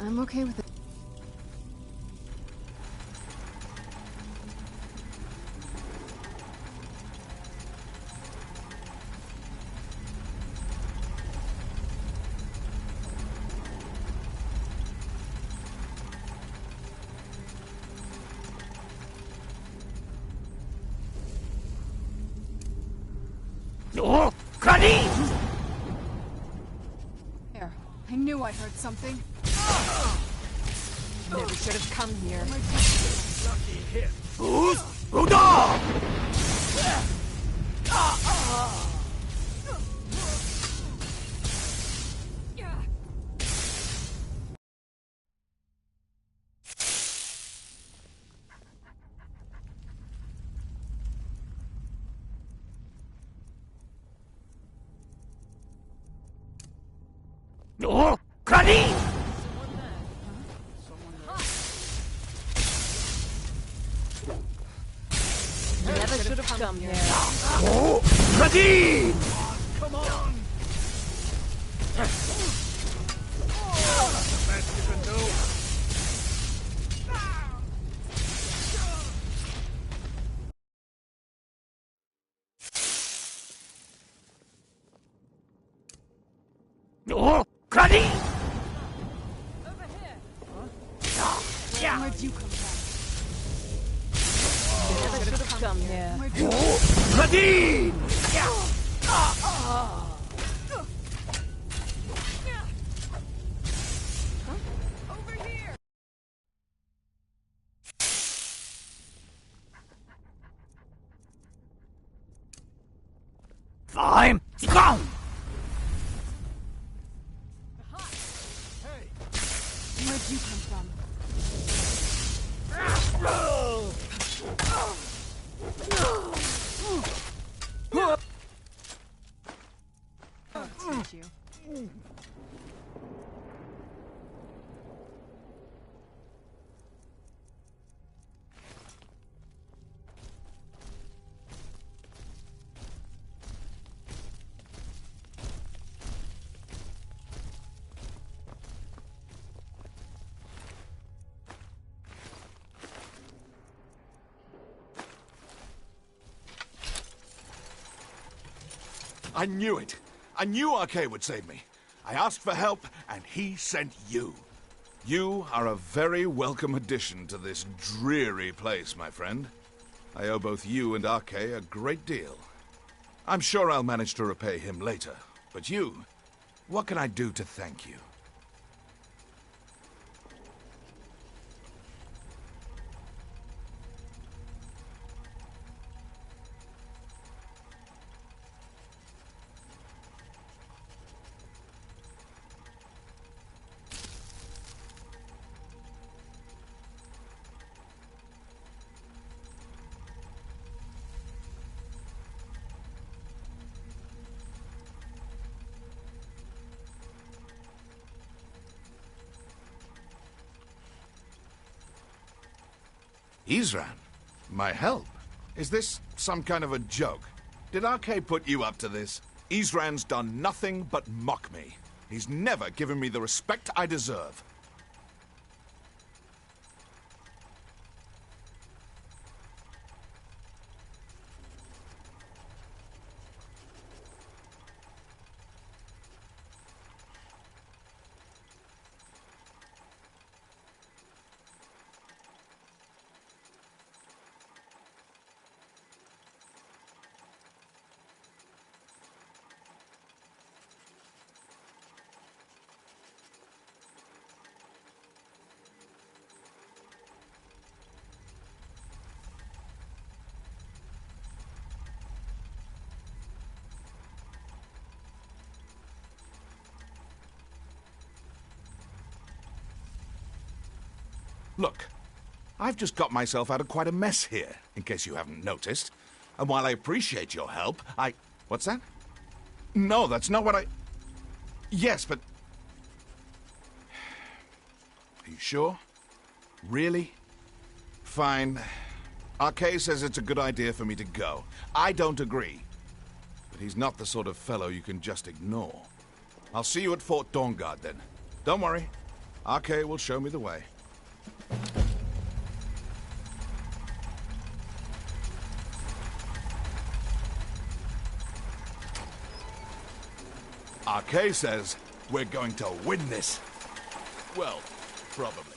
I'm okay with it. Oh, Granny! There. I knew I heard something. Never should have come here. Lucky hit. Who's Rudolph? Oh, Granny! Never should have come here. Oh, Granny! Come on! The best you can do. Oh, Granny! Over here. Yeah. Where'd you come from? Never should have come here. Where'd you Oh, Granny! Over here. I'm gone! Where'd you come from? Oh, teach you. I knew it. I knew Arcade would save me. I asked for help, and he sent you. You are a very welcome addition to this dreary place, my friend. I owe both you and Arcade a great deal. I'm sure I'll manage to repay him later. But you, what can I do to thank you? Isran? My help? Is this some kind of a joke? Did Arcade put you up to this? Isran's done nothing but mock me. He's never given me the respect I deserve. Look, I've just got myself out of quite a mess here, in case you haven't noticed. And while I appreciate your help, What's that? No, that's not what I... Yes, but... Are you sure? Really? Fine. Arcade says it's a good idea for me to go. I don't agree. But he's not the sort of fellow you can just ignore. I'll see you at Fort Dawnguard, then. Don't worry. Arke will show me the way. Arke says we're going to win this. Well, probably.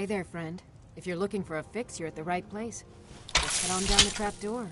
Hey there, friend. If you're looking for a fix, you're at the right place. Just head on down the trap door.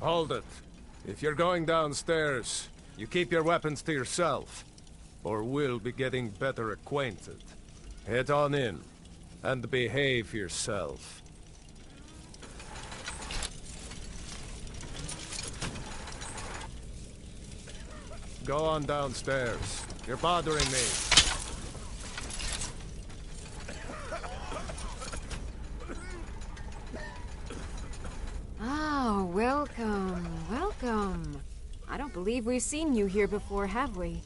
Hold it. If you're going downstairs, you keep your weapons to yourself, or we'll be getting better acquainted. Head on in, and behave yourself. Go on downstairs. You're bothering me. Oh, welcome, welcome. I don't believe we've seen you here before, have we?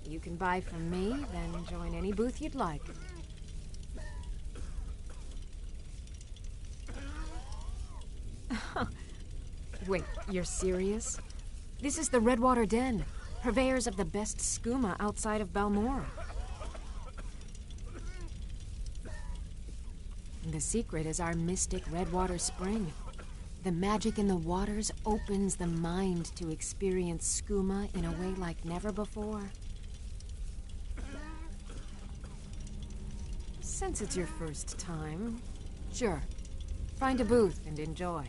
You can buy from me, then join any booth you'd like. Wait, you're serious? This is the Redwater Den, purveyors of the best skooma outside of Balmora. The secret is our mystic Redwater Spring. The magic in the waters opens the mind to experience skooma in a way like never before. Since it's your first time, sure, find a booth and enjoy.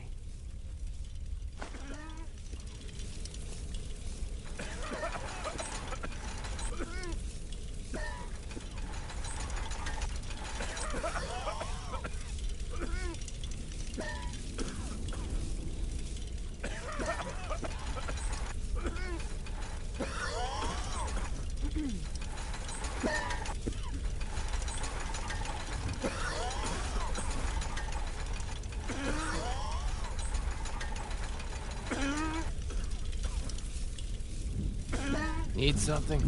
Need something?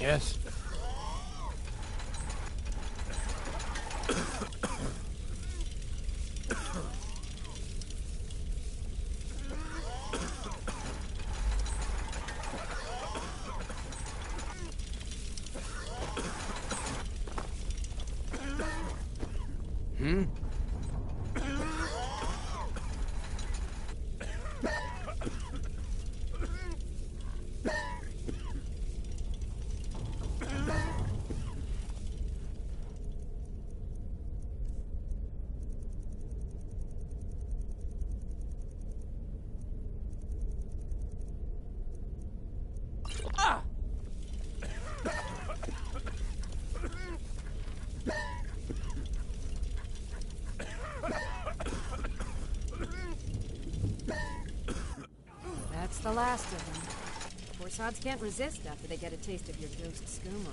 Yes? Hmm? That's the last of them. Forsods can't resist after they get a taste of your ghost skooma.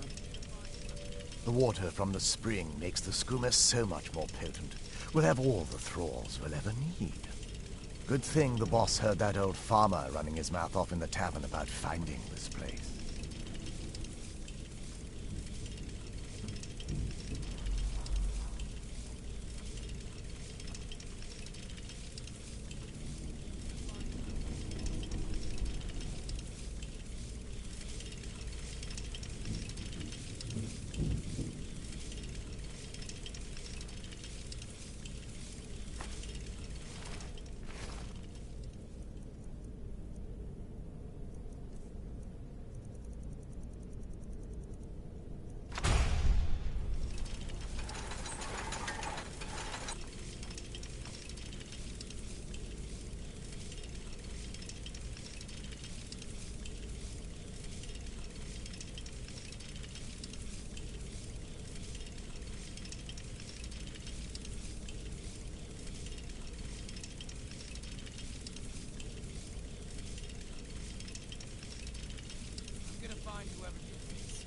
The water from the spring makes the skooma so much more potent. We'll have all the thralls we'll ever need. Good thing the boss heard that old farmer running his mouth off in the tavern about finding this place.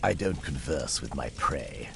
I don't converse with my prey.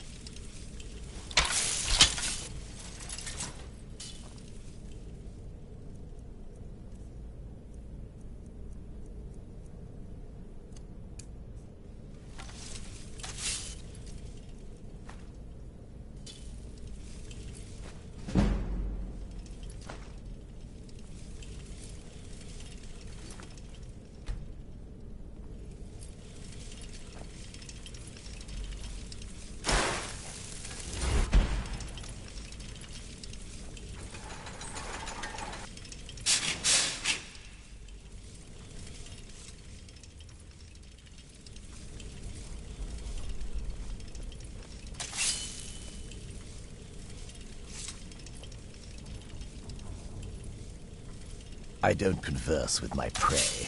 I don't converse with my prey.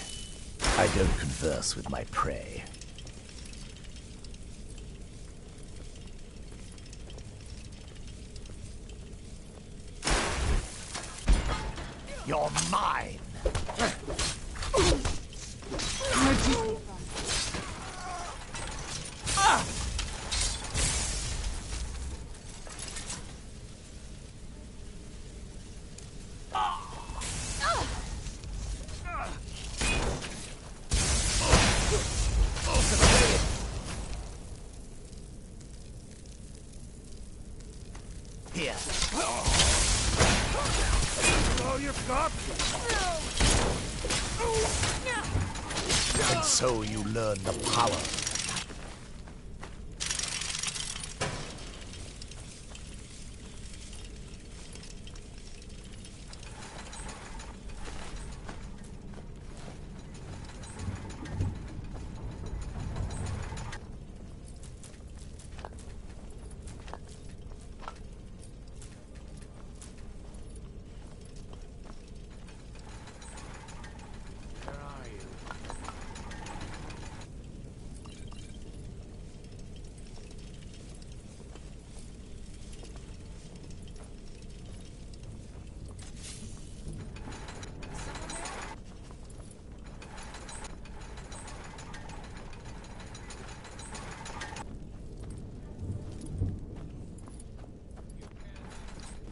I don't converse with my prey. You're mine! Where'd you come from? Here. Oh, you've got And so you learn the power.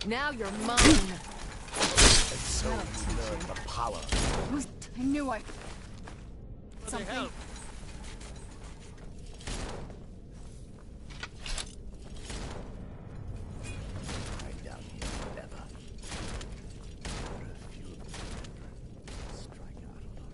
Now you're mine. And so you learn the power. I knew I... Something. I'm down here forever. Refuse to strike out alone.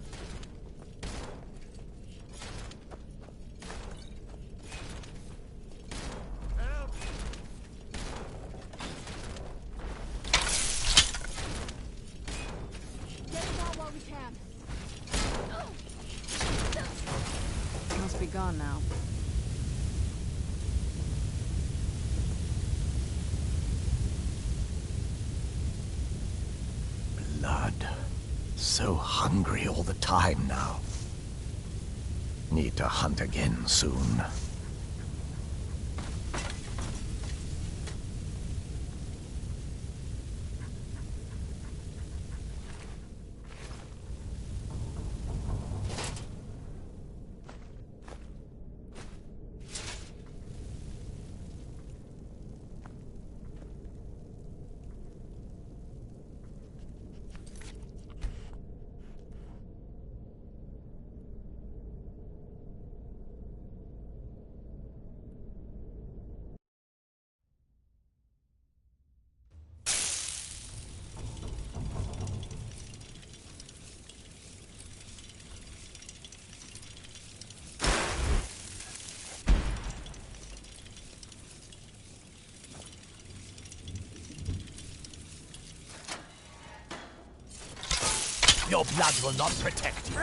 Get it out while we can. Must be gone now. Blood. So hungry all the time now. Need to hunt again soon. Your blood will not protect you.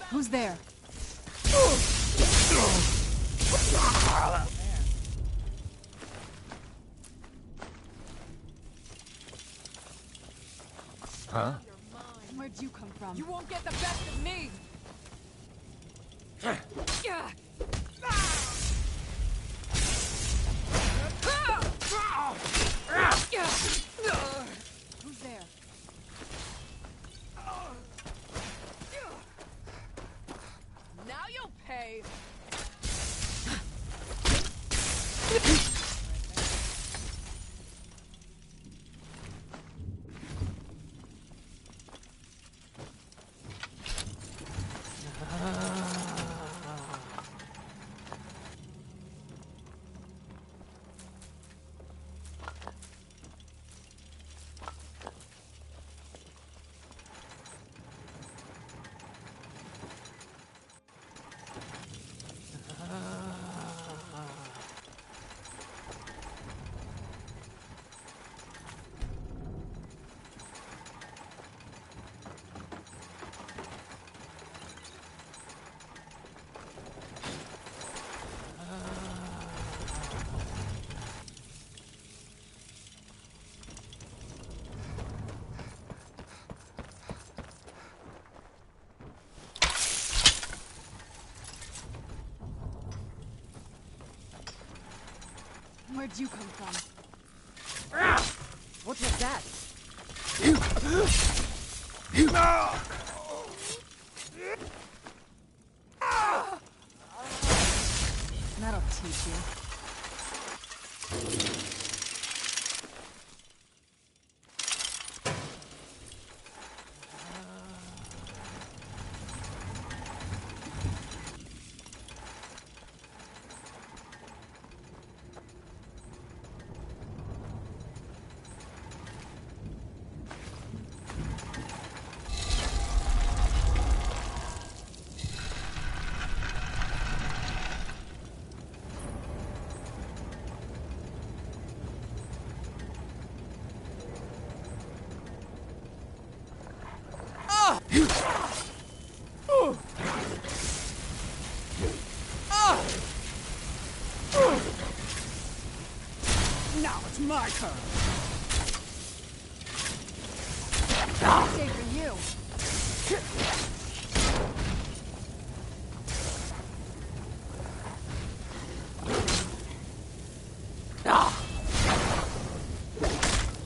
Who's there? Huh? Where'd you come from? You won't get the best of me. Who's there? Where'd you come from? What was that? That'll teach you. Now it's my turn. Save for you.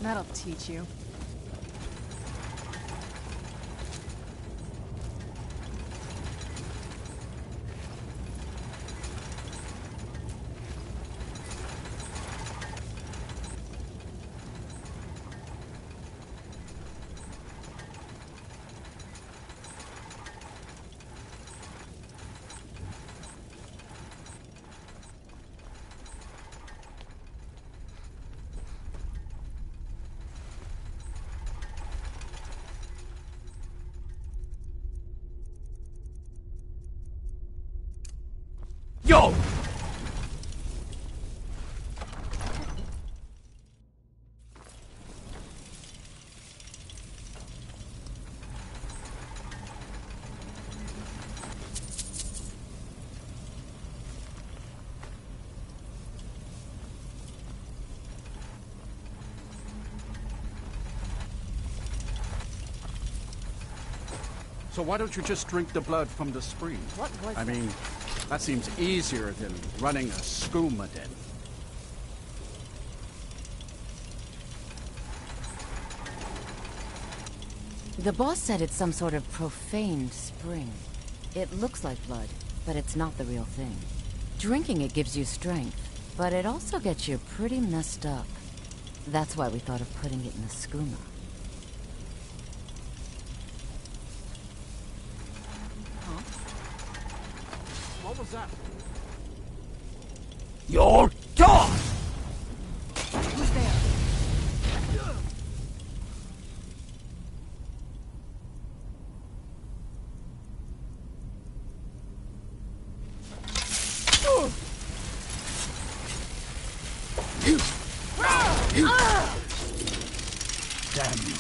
That'll teach you. Yo! So why don't you just drink the blood from the spring? What was I that? mean, that seems easier than running a skooma den. The boss said it's some sort of profaned spring. It looks like blood, but it's not the real thing. Drinking it gives you strength, but it also gets you pretty messed up. That's why we thought of putting it in the skooma. What was that? Your dog! Who's there? Damn you.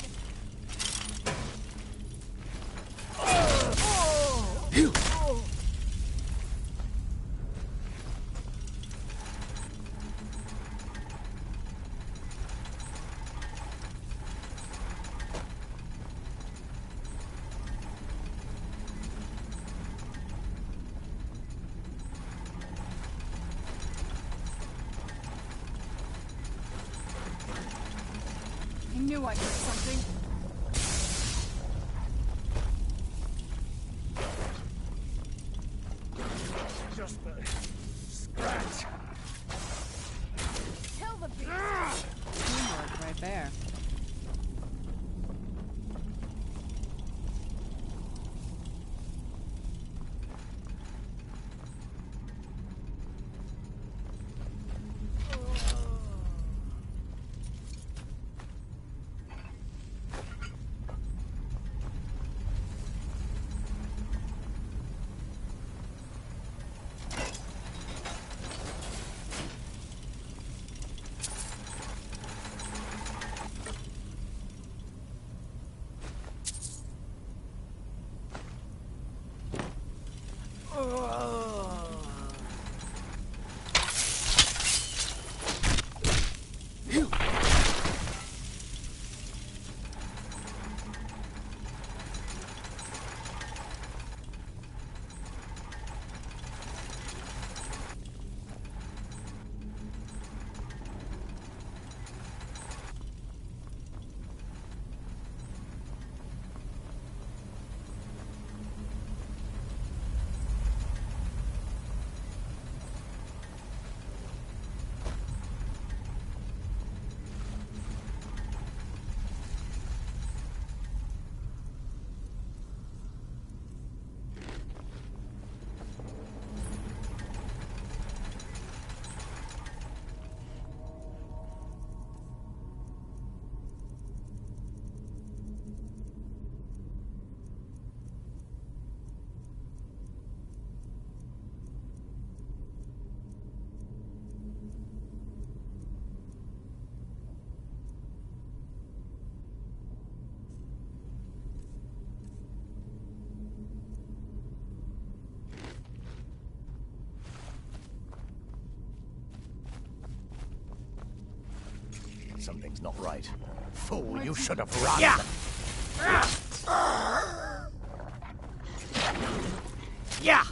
I knew I heard something. Just a scratch. Kill the beast. Teamwork right there. something's not right. Fool, you should have run. Yeah! Yeah!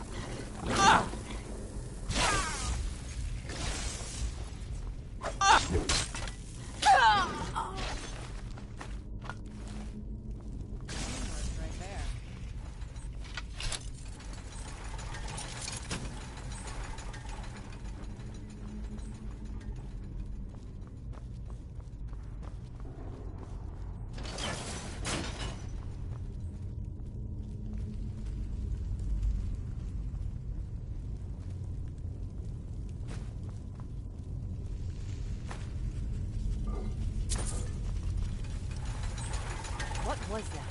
Right there.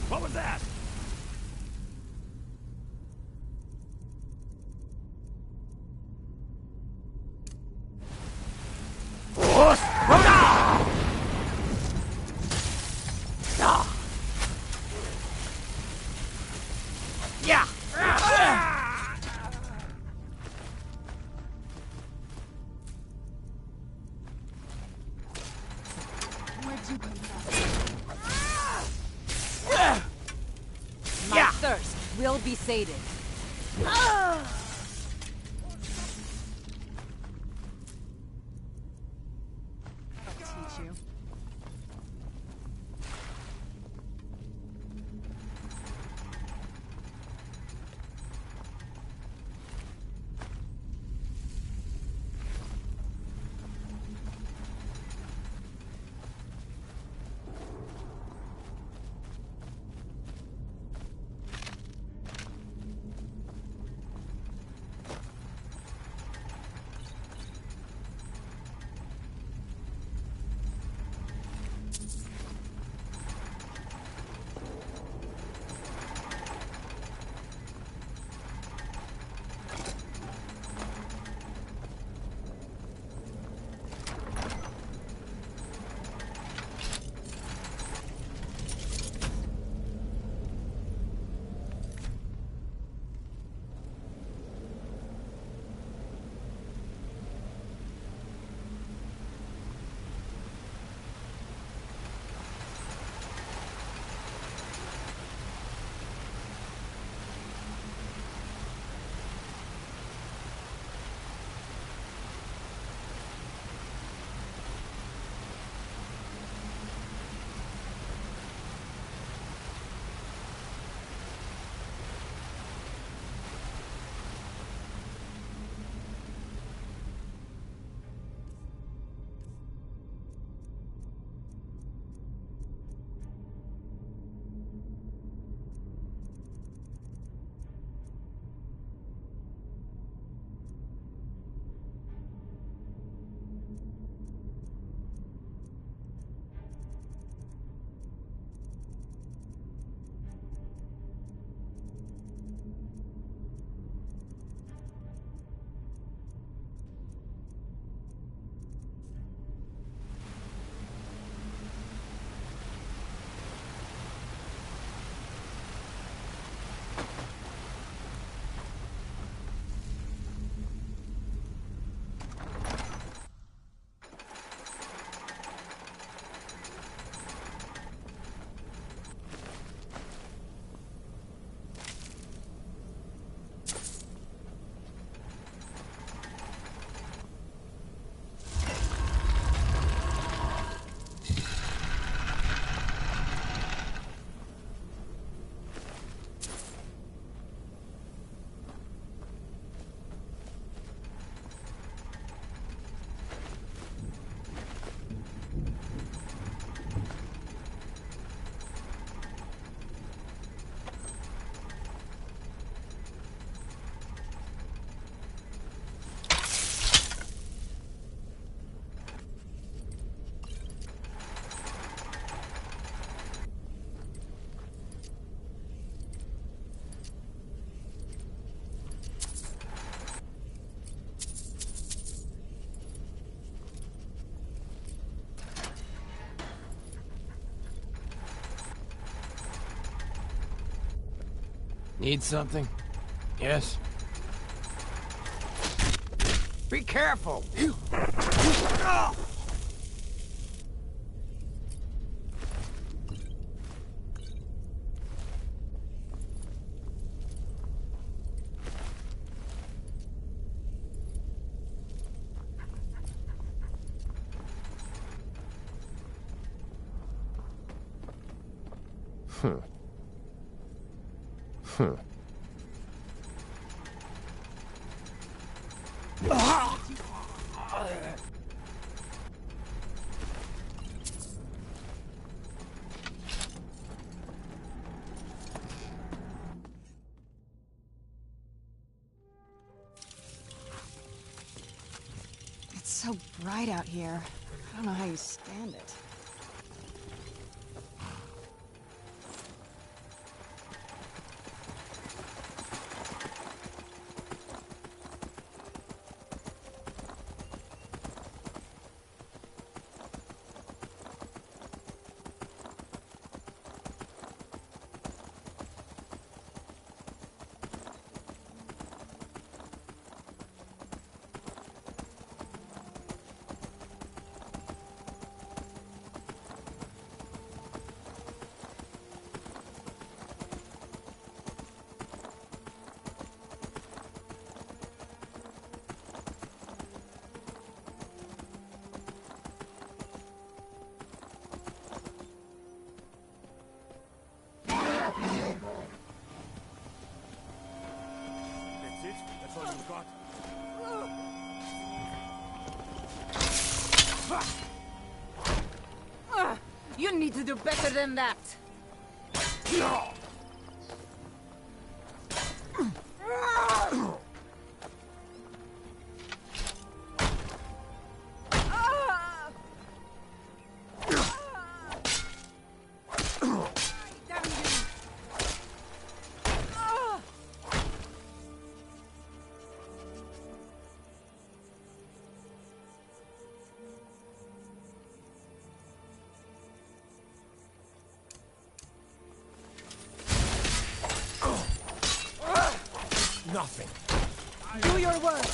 What was that? What was that? Yeah! Where'd you come from? My thirst will be sated. I'll teach you. Need something? Yes? Be careful! It's so bright out here. I don't know how you stand it. You need to do better than that. Nothing. Do your work.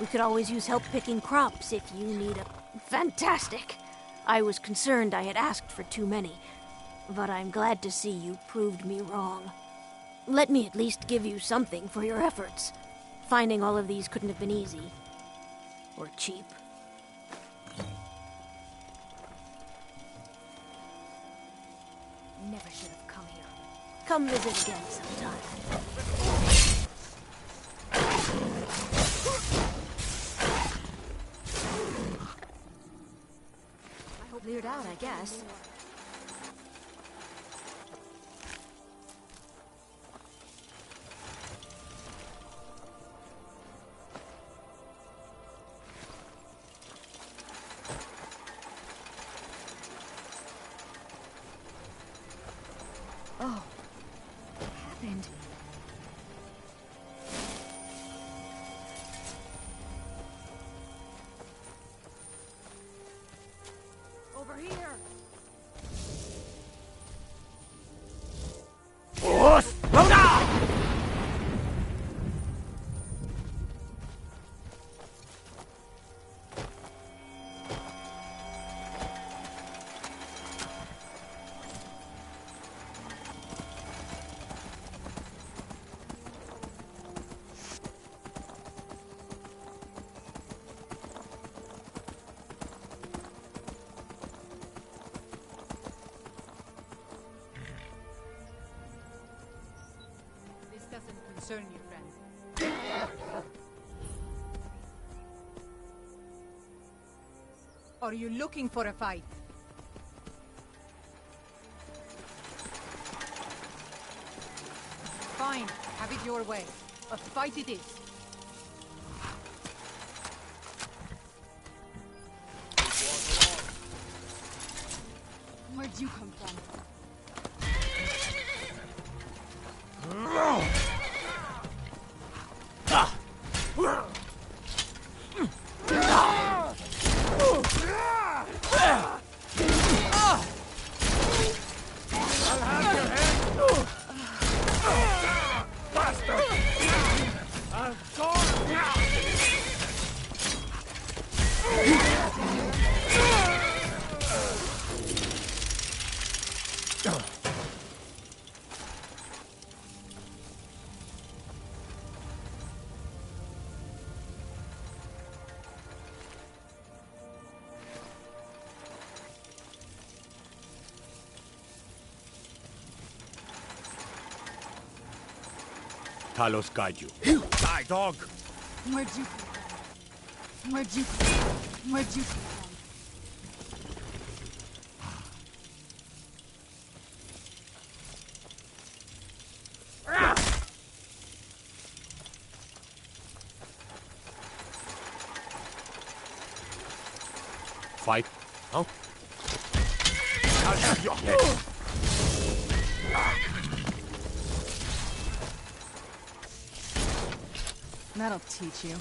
We could always use help picking crops if you need a... Fantastic! I was concerned I had asked for too many, but I'm glad to see you proved me wrong. Let me at least give you something for your efforts. Finding all of these couldn't have been easy. Or cheap. Never should have come here. Come visit again sometime. Cleared out, I guess. Oh, what happened? Over here. Doesn't concern you, friend. Are you looking for a fight? Fine, have it your way. A fight it is. Where'd you come from? Talos guide you. Die, dog! Where'd you come from? Where'd you come from? Where'd you come from? Fight? Oh? I'll have your head. That'll teach you.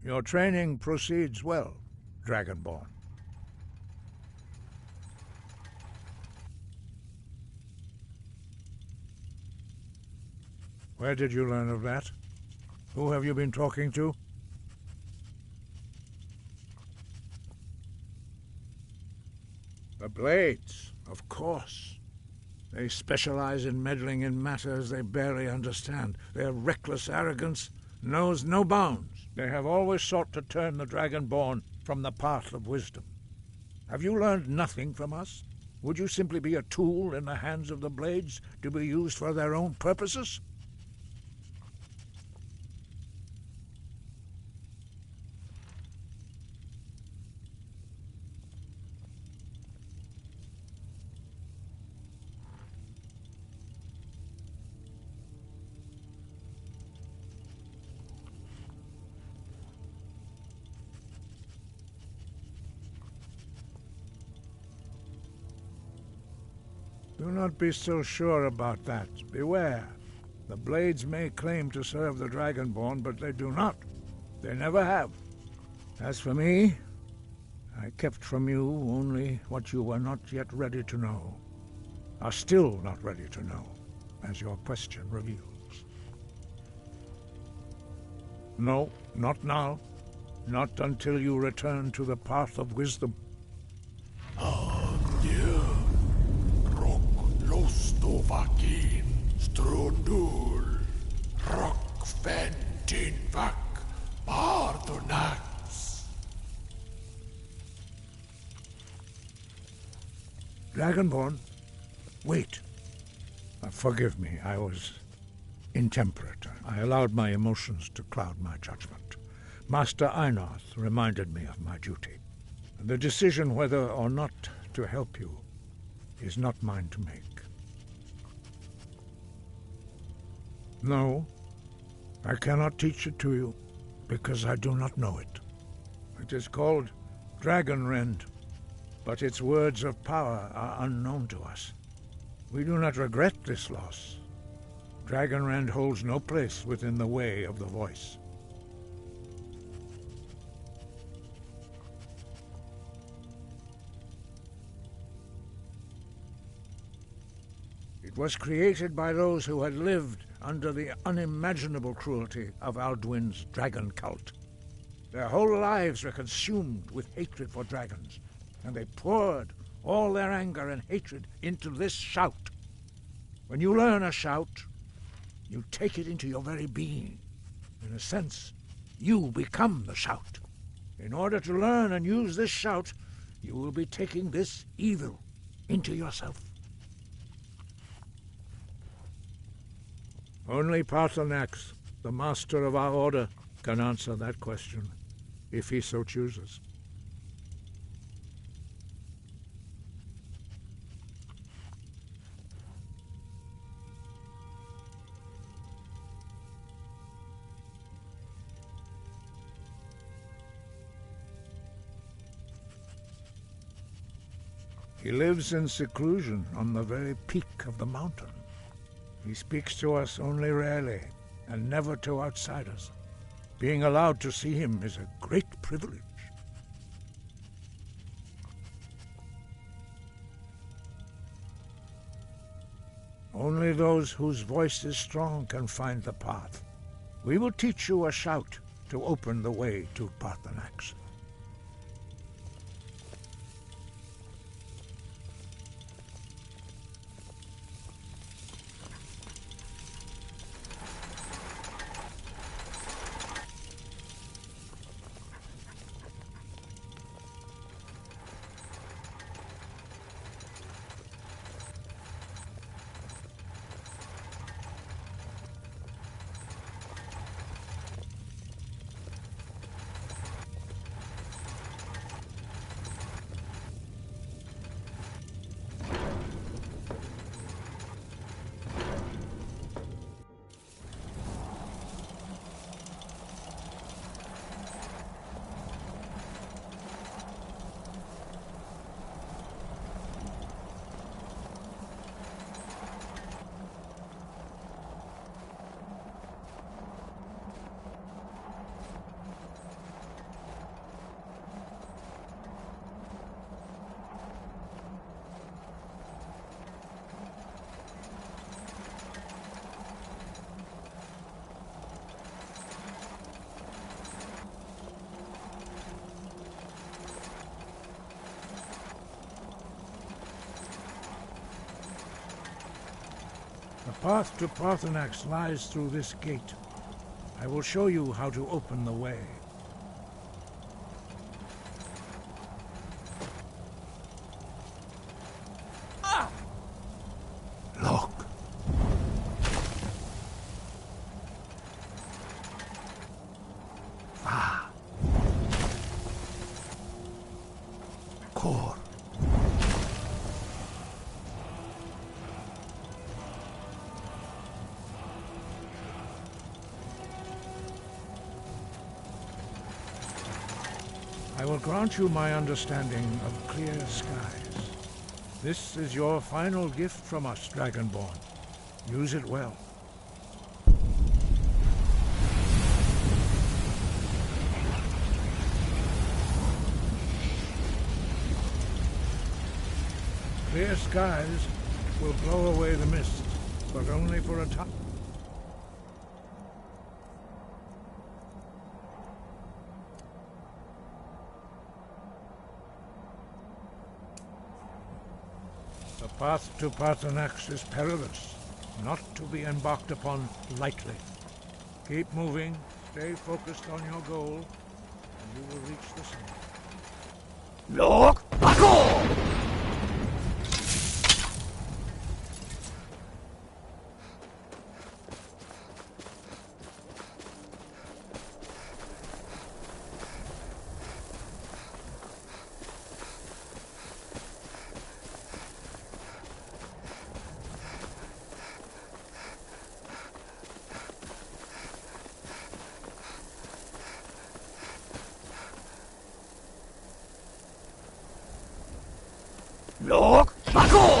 Your training proceeds well, Dragonborn. Where did you learn of that? Who have you been talking to? The Blades, of course. They specialize in meddling in matters they barely understand. Their reckless arrogance knows no bounds. They have always sought to turn the Dragonborn from the path of wisdom. Have you learned nothing from us? Would you simply be a tool in the hands of the Blades to be used for their own purposes? Do not be so sure about that. Beware. The Blades may claim to serve the Dragonborn, but they do not. They never have. As for me, I kept from you only what you were not yet ready to know. Are still not ready to know, as your question reveals. No, not now. Not until you return to the path of wisdom. Lostovakin, Strundul, Rockventinvak, Bardonax. Dragonborn, wait. Forgive me, I was intemperate. I allowed my emotions to cloud my judgment. Master Einarth reminded me of my duty. The decision whether or not to help you is not mine to make. No, I cannot teach it to you, because I do not know it. It is called Dragonrend, but its words of power are unknown to us. We do not regret this loss. Dragonrend holds no place within the way of the voice. It was created by those who had lived under the unimaginable cruelty of Alduin's dragon cult. Their whole lives were consumed with hatred for dragons, and they poured all their anger and hatred into this shout. When you learn a shout, you take it into your very being. In a sense, you become the shout. In order to learn and use this shout, you will be taking this evil into yourself. Only Paarthurnax, the master of our order, can answer that question, if he so chooses. He lives in seclusion on the very peak of the mountain. He speaks to us only rarely, and never to outsiders. Being allowed to see him is a great privilege. Only those whose voice is strong can find the path. We will teach you a shout to open the way to Paarthurnax. path to Parthenax lies through this gate. I will show you how to open the way. Look. Core. I will grant you my understanding of clear skies. This is your final gift from us, Dragonborn. Use it well. Clear skies will blow away the mist, but only for a time. The path to Parthenax is perilous, not to be embarked upon lightly. Keep moving, stay focused on your goal, and you will reach the summit. Look! Back off! Look! Back off!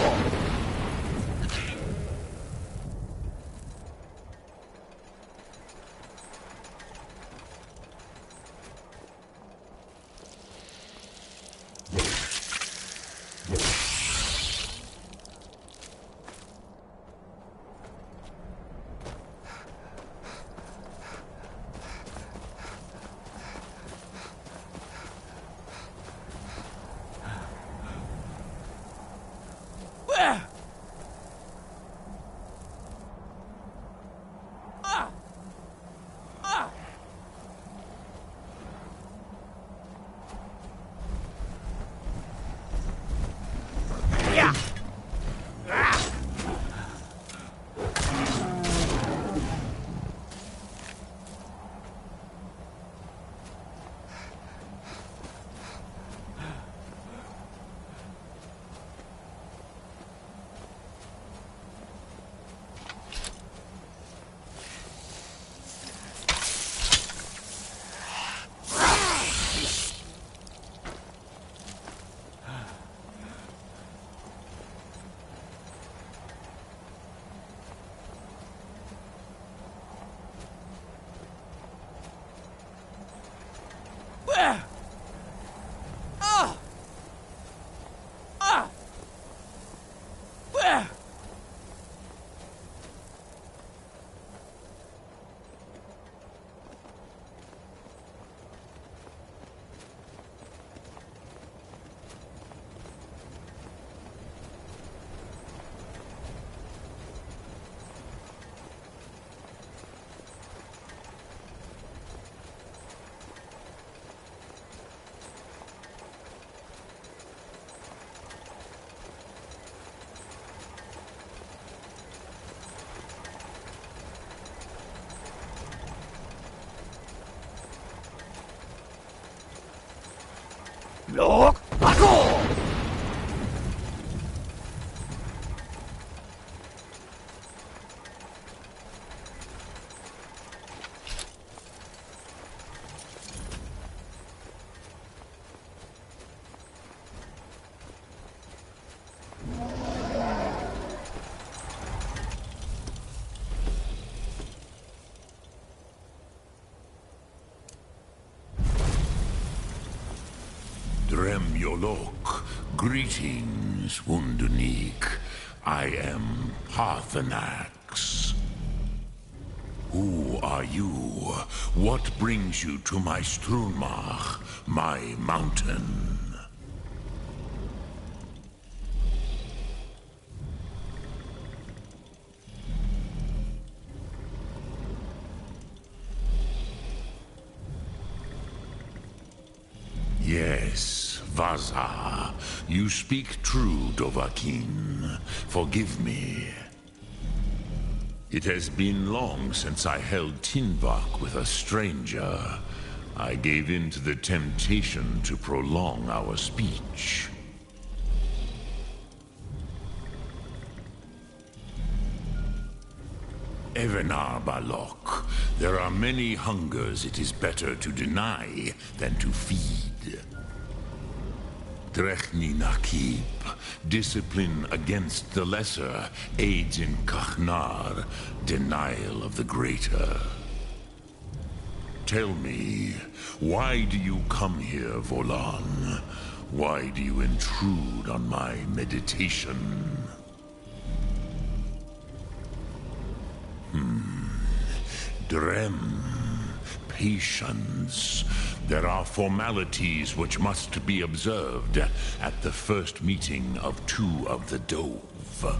Look! Back off! Dremyolok, greetings, Wundunik. I am Parthenax. Who are you? What brings you to my Strunmach, my mountain? Vaza, you speak true, Dovahkiin. Forgive me. It has been long since I held Tinvak with a stranger. I gave in to the temptation to prolong our speech. Evenar Balok, there are many hungers it is better to deny than to feed. Drechni Nakib, discipline against the lesser, aids in Kachnar, denial of the greater. Tell me, why do you come here, Volan? Why do you intrude on my meditation? Drem. Patience. There are formalities which must be observed at the first meeting of two of the Dove.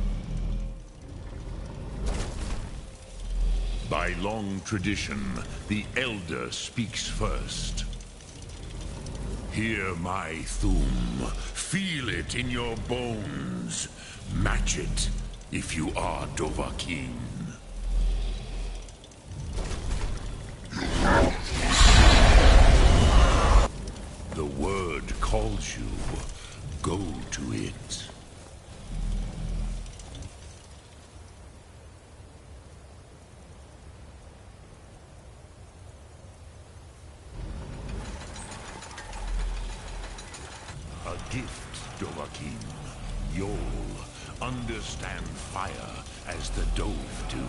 By long tradition, the Elder speaks first. Hear my Thum. Feel it in your bones. Match it if you are Dovahkiin. The word calls you. Go to it. A gift, Dovahkiin. You'll understand fire as the Dove do.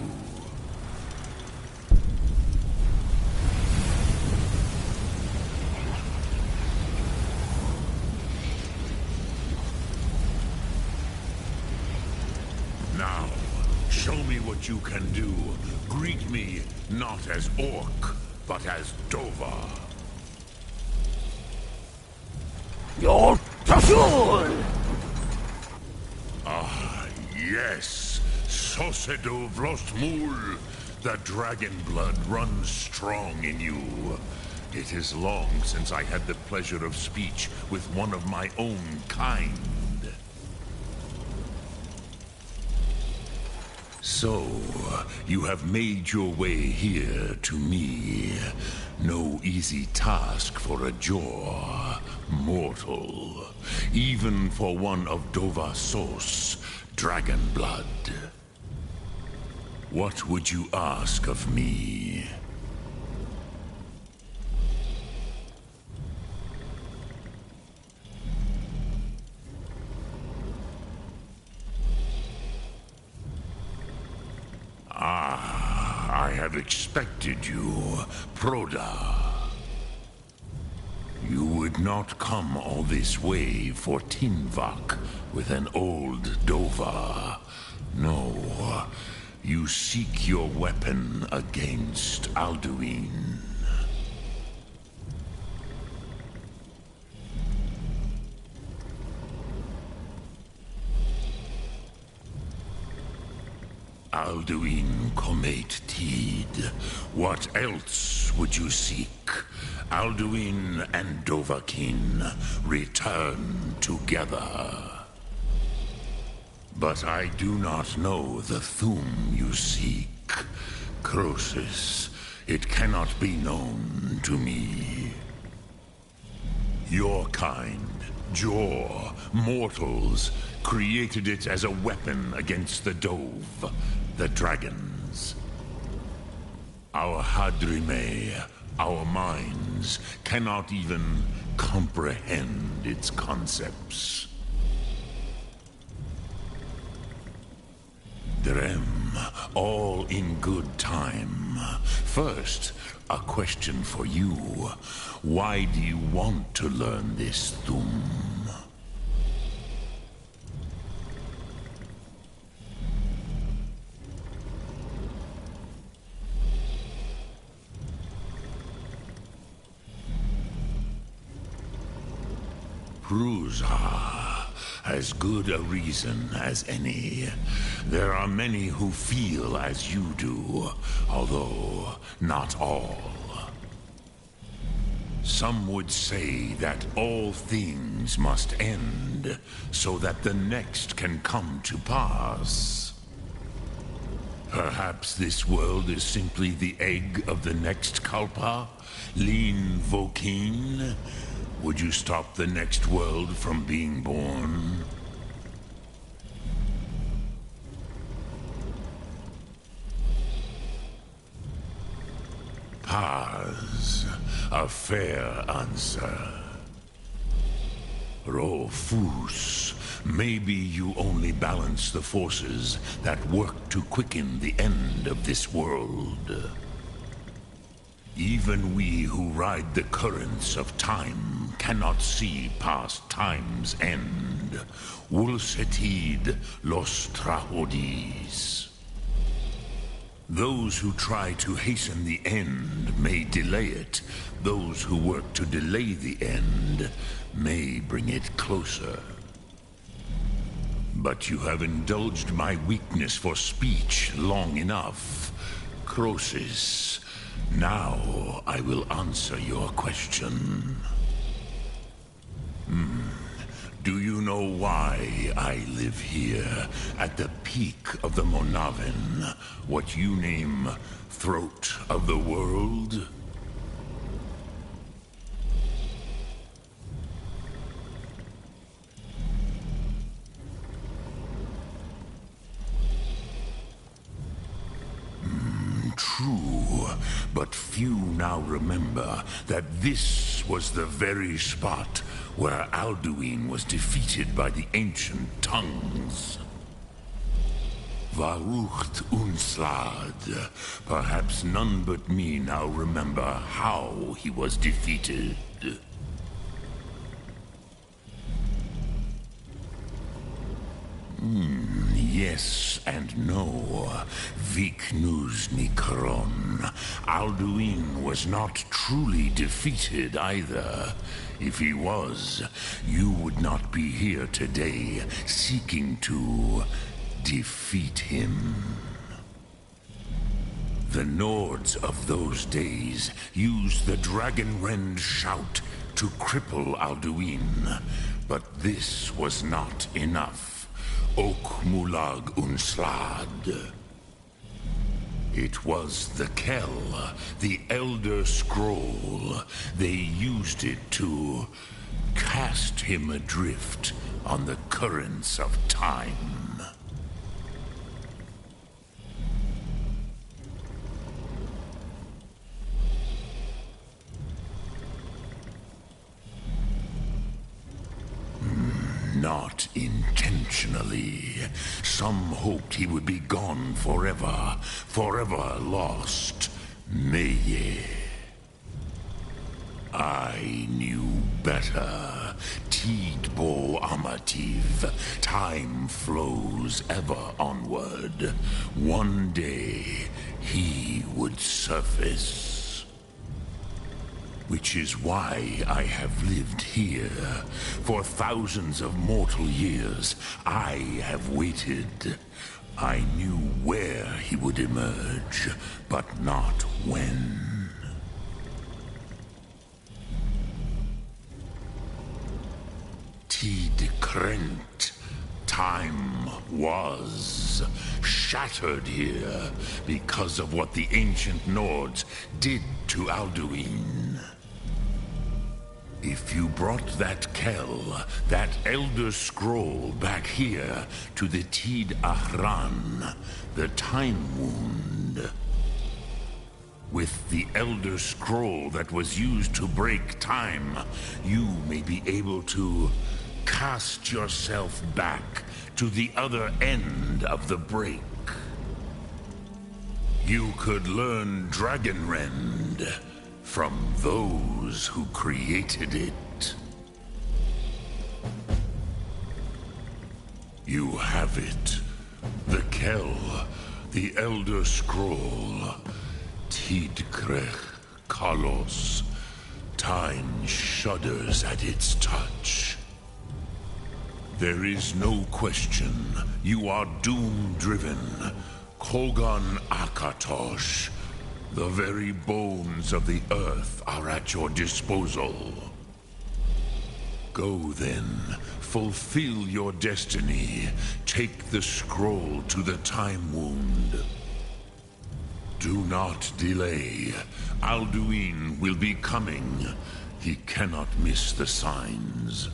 Now, show me what you can do. Greet me not as Orc, but as Dova. Your Tashul! Ah, yes. Sosedo Vrostmul. The dragon blood runs strong in you. It is long since I had the pleasure of speech with one of my own kind. So, you have made your way here to me. No easy task for a Jor, mortal. Even for one of Dovasos, dragon blood. What would you ask of me? I have expected you, Proda. You would not come all this way for Tinvak with an old Dova. No, you seek your weapon against Alduin. Alduin Comate Tid. What else would you seek? Alduin and Dovahkiin return together. But I do not know the Thum you seek. Croesus, it cannot be known to me. Your kind, Jor, mortals, created it as a weapon against the Dove, the dragons. Our Hadrime, our minds, cannot even comprehend its concepts. Drem, all in good time. First, a question for you. Why do you want to learn this Thum? Prusa, as good a reason as any. There are many who feel as you do, although not all. Some would say that all things must end, so that the next can come to pass. Perhaps this world is simply the egg of the next Kalpa? Lean Vokin? Would you stop the next world from being born? Paz, a fair answer. Rofus, maybe you only balance the forces that work to quicken the end of this world. Even we who ride the currents of time cannot see past time's end. Wulsetid los trahodis. Those who try to hasten the end may delay it. Those who work to delay the end may bring it closer. But you have indulged my weakness for speech long enough. Croesus, now I will answer your question. Do you know why I live here, at the peak of the Monavin, what you name throat of the world? True, but few now remember that this was the very spot where Alduin was defeated by the ancient tongues. Varucht Unslad. Perhaps none but me now remember how he was defeated. Yes and no. Viknus Nikron. Alduin was not truly defeated either. If he was, you would not be here today seeking to defeat him. The Nords of those days used the Dragonrend shout to cripple Alduin, but this was not enough. Ok Mulag Unslad. It was the Kell, the Elder Scroll. They used it to cast him adrift on the currents of time. Not intentionally. Some hoped he would be gone forever, forever lost. Meye. I knew better. Tidbo Amativ. Time flows ever onward. One day, he would surface. Which is why I have lived here. For thousands of mortal years, I have waited. I knew where he would emerge, but not when. Tid Krent. Time was shattered here because of what the ancient Nords did to Alduin. If you brought that Kell, that Elder Scroll back here to the Tid Ahran, the Time Wound, with the Elder Scroll that was used to break time, you may be able to cast yourself back to the other end of the break. You could learn Dragonrend from those who created it. You have it. The Kell, the Elder Scroll, Tidkrech Kalos. Time shudders at its touch. There is no question. You are doom-driven. Kogan Akatosh. The very bones of the earth are at your disposal. Go then, fulfill your destiny. Take the scroll to the Time Wound. Do not delay. Alduin will be coming. He cannot miss the signs.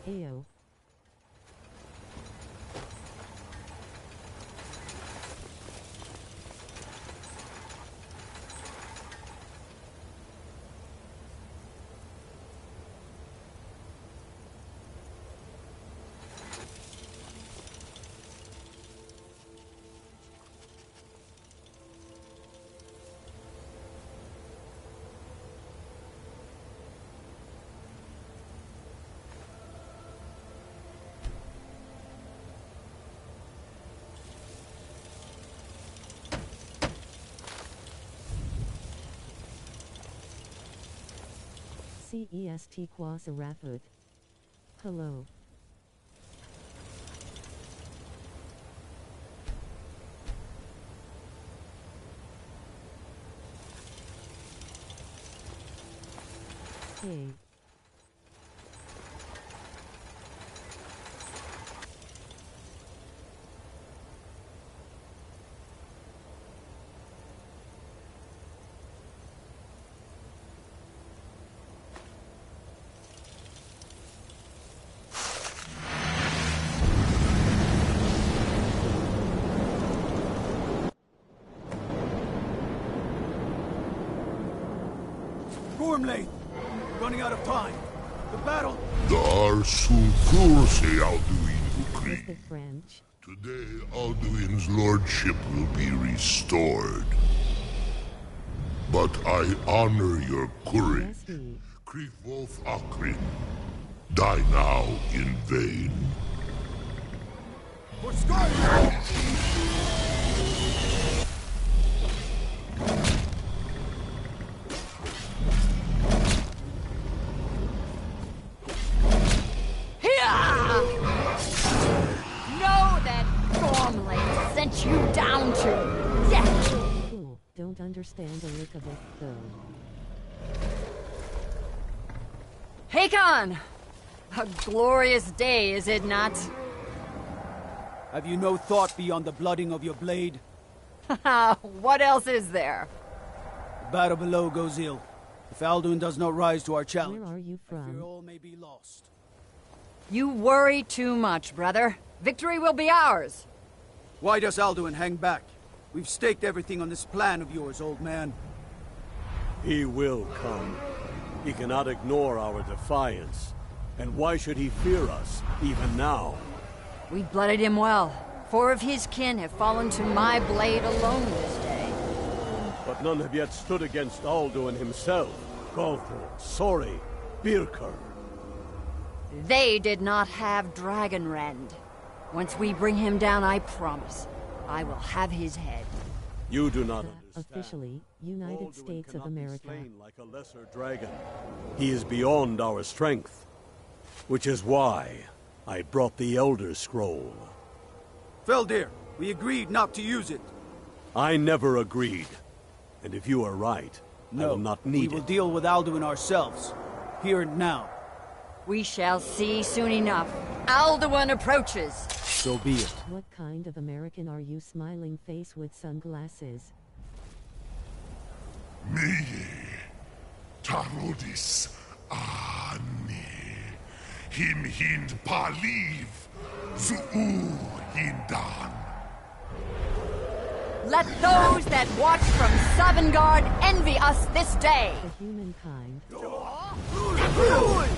Ayo. CEST Quas Arafut. Hello. Hey. Gormley! Running out of time. The battle... Dar Sulthurse Alduin What's the Ukri. French? Today, Alduin's lordship will be restored. But I honor your courage. Krifwolf Akrin. Die now in vain. For Skyrim! Sent you down to death. Cool. Don't understand a lick of it, though. Hakon! A glorious day, is it not? Have you no thought beyond the blooding of your blade? What else is there? The battle below goes ill. If Alduin does not rise to our challenge, Where are you I fear from? all may be lost. You worry too much, brother. Victory will be ours. Why does Alduin hang back? We've staked everything on this plan of yours, old man. He will come. He cannot ignore our defiance. And why should he fear us, even now? We blooded him well. 4 of his kin have fallen to my blade alone this day. But none have yet stood against Alduin himself. Galthor, Sori, Birker. They did not have Dragonrend. Once we bring him down, I promise, I will have his head. You do not understand. Officially, United Alduin States of cannot be America. slain like a lesser dragon. He is beyond our strength. Which is why I brought the Elder Scroll. Feldir, we agreed not to use it. I never agreed. And if you are right, I will not need we will it. deal with Alduin ourselves. Here and now. We shall see soon enough. Alduin approaches. So be it. What kind of American are you, smiling face with sunglasses? Me, Tarudis, Ani, Him Hind Paliv, Zuu Hindan. Let those that watch from Sovngarde envy us this day. The humankind. I heard.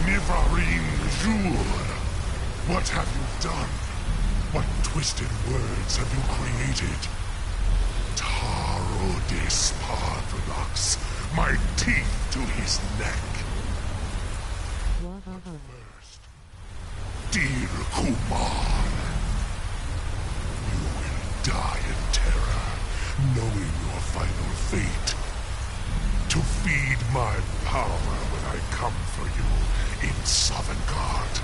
Nivarim Jur, what have you done? What twisted words have you created? Tarudis Parthulax, my teeth to his neck. First, dear Kumar, you will die in terror, knowing your final fate. To feed my power when I come for you in Sovngarde.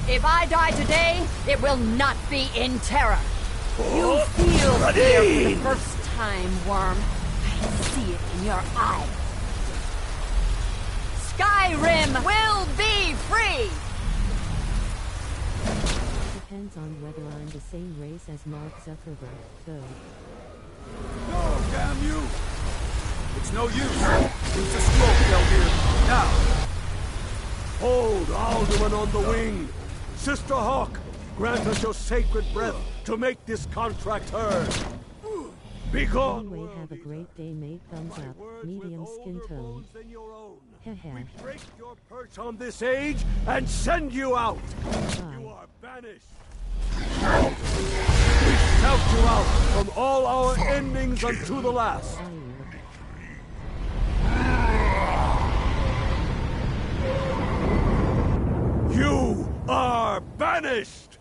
If I die today, it will not be in terror. You feel fear for the first time, Worm. I see it in your eyes. Skyrim will be free! Depends on whether I'm the same race as Mark Zuckerberg, though. No, damn you! It's no use. Use the scroll, Geldir. Now! Hold Alduin on the wing! Sister Hawk, grant us your sacred breath to make this contract heard. Be gone! Anyway, have a great day, mate. Thumbs up. Medium skin tone. We break your perch on this age and send you out! You are banished! We shout you out from all our endings unto the last! You are banished!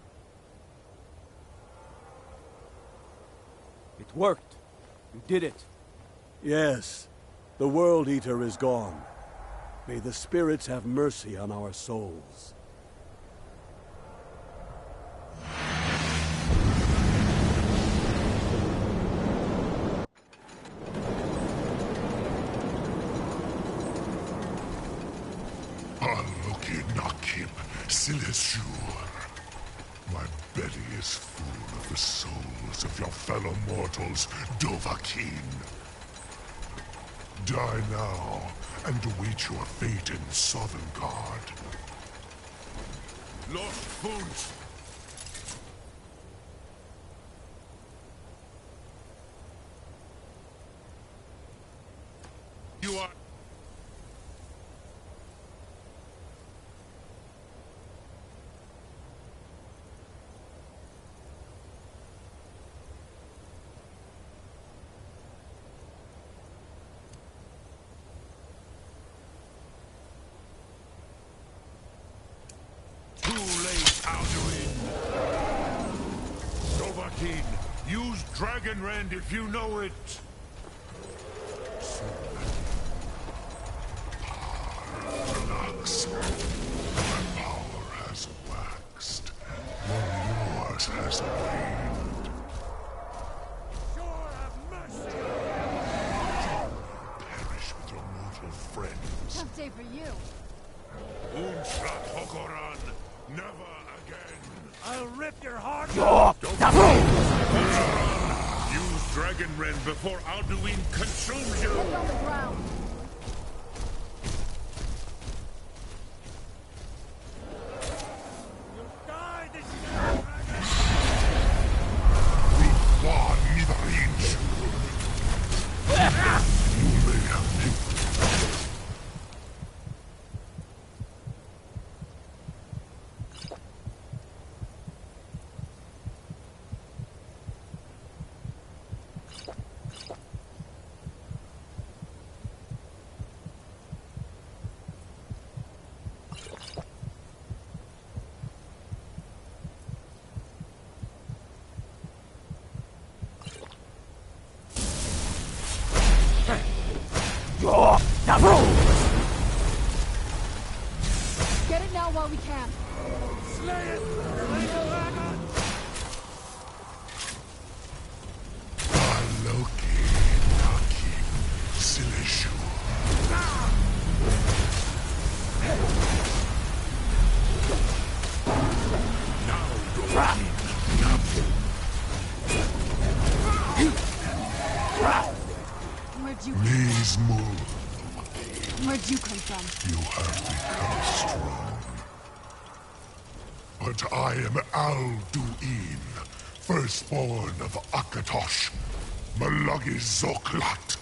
It worked. You did it. Yes, the World Eater is gone. May the spirits have mercy on our souls. Aluki Nakib Silesur. My belly is full of the souls of your fellow mortals, Dovahkiin. Die now, and await your fate in Sovngarde. Lost fools! You are... Too late, Alduin. Dovahkiin, use Dragon Rend if you know it. Relax. My power has waxed, while yours has waned. Sure have mercy! Perish with your mortal friends. Tough day for you. Unshrat Hokoran, never again. I'll rip your heart Your Use Dragon Rend before Alduin consumes you. Get on the ground. Get it now while we can. Slay it! Slay the dragon! Aluki Nakib Sileshu. Where'd you come from? You have become strong. But I am Alduin, firstborn of Akatosh, Malagi Zoklat.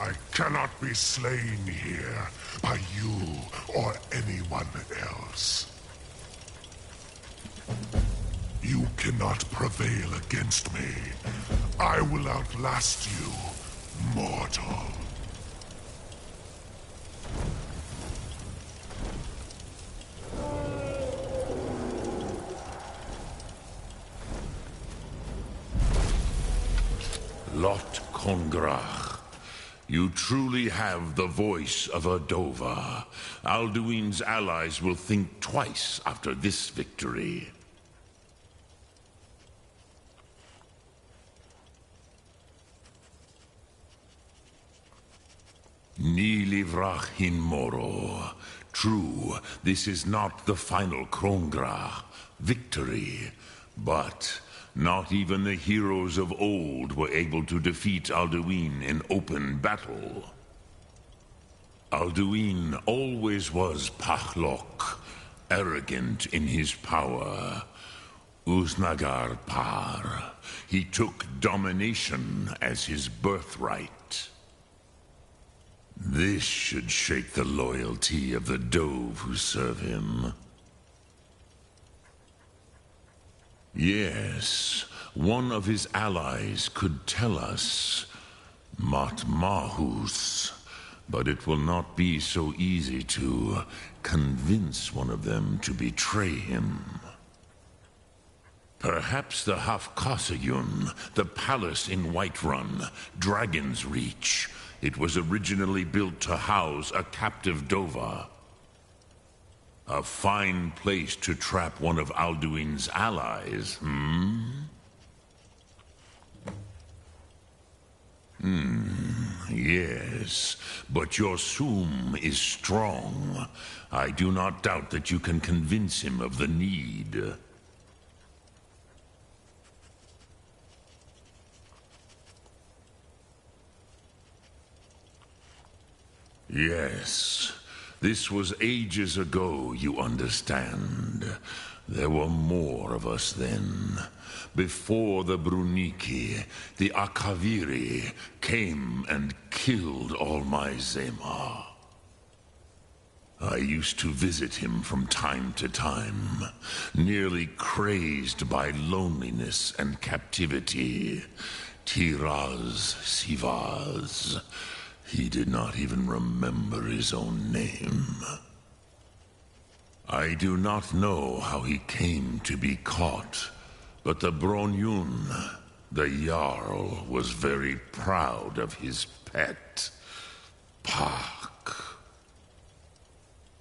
I cannot be slain here by you or anyone else. You cannot prevail against me. I will outlast you, mortal. Lot Kongrach. You truly have the voice of a Dova. Alduin's allies will think twice after this victory. Ni livrach hin moro. True, this is not the final Kongrach victory, but not even the heroes of old were able to defeat Alduin in open battle. Alduin always was Pachlok, arrogant in his power. Uznagar Par. He took domination as his birthright. This should shake the loyalty of the Dove who serve him. Yes, one of his allies could tell us, Matmahus, but it will not be so easy to convince one of them to betray him. Perhaps the Hafkasayun, the palace in Whiterun, Dragon's Reach. It was originally built to house a captive Dova. A fine place to trap one of Alduin's allies, Yes, but your Sum is strong. I do not doubt that you can convince him of the need. Yes. This was ages ago, you understand. There were more of us then. Before the Bruniki, the Akaviri came and killed all my Zema. I used to visit him from time to time, nearly crazed by loneliness and captivity. Tiraz Sivaz. He did not even remember his own name. I do not know how he came to be caught, but the Bronyun, the Jarl, was very proud of his pet, Pak.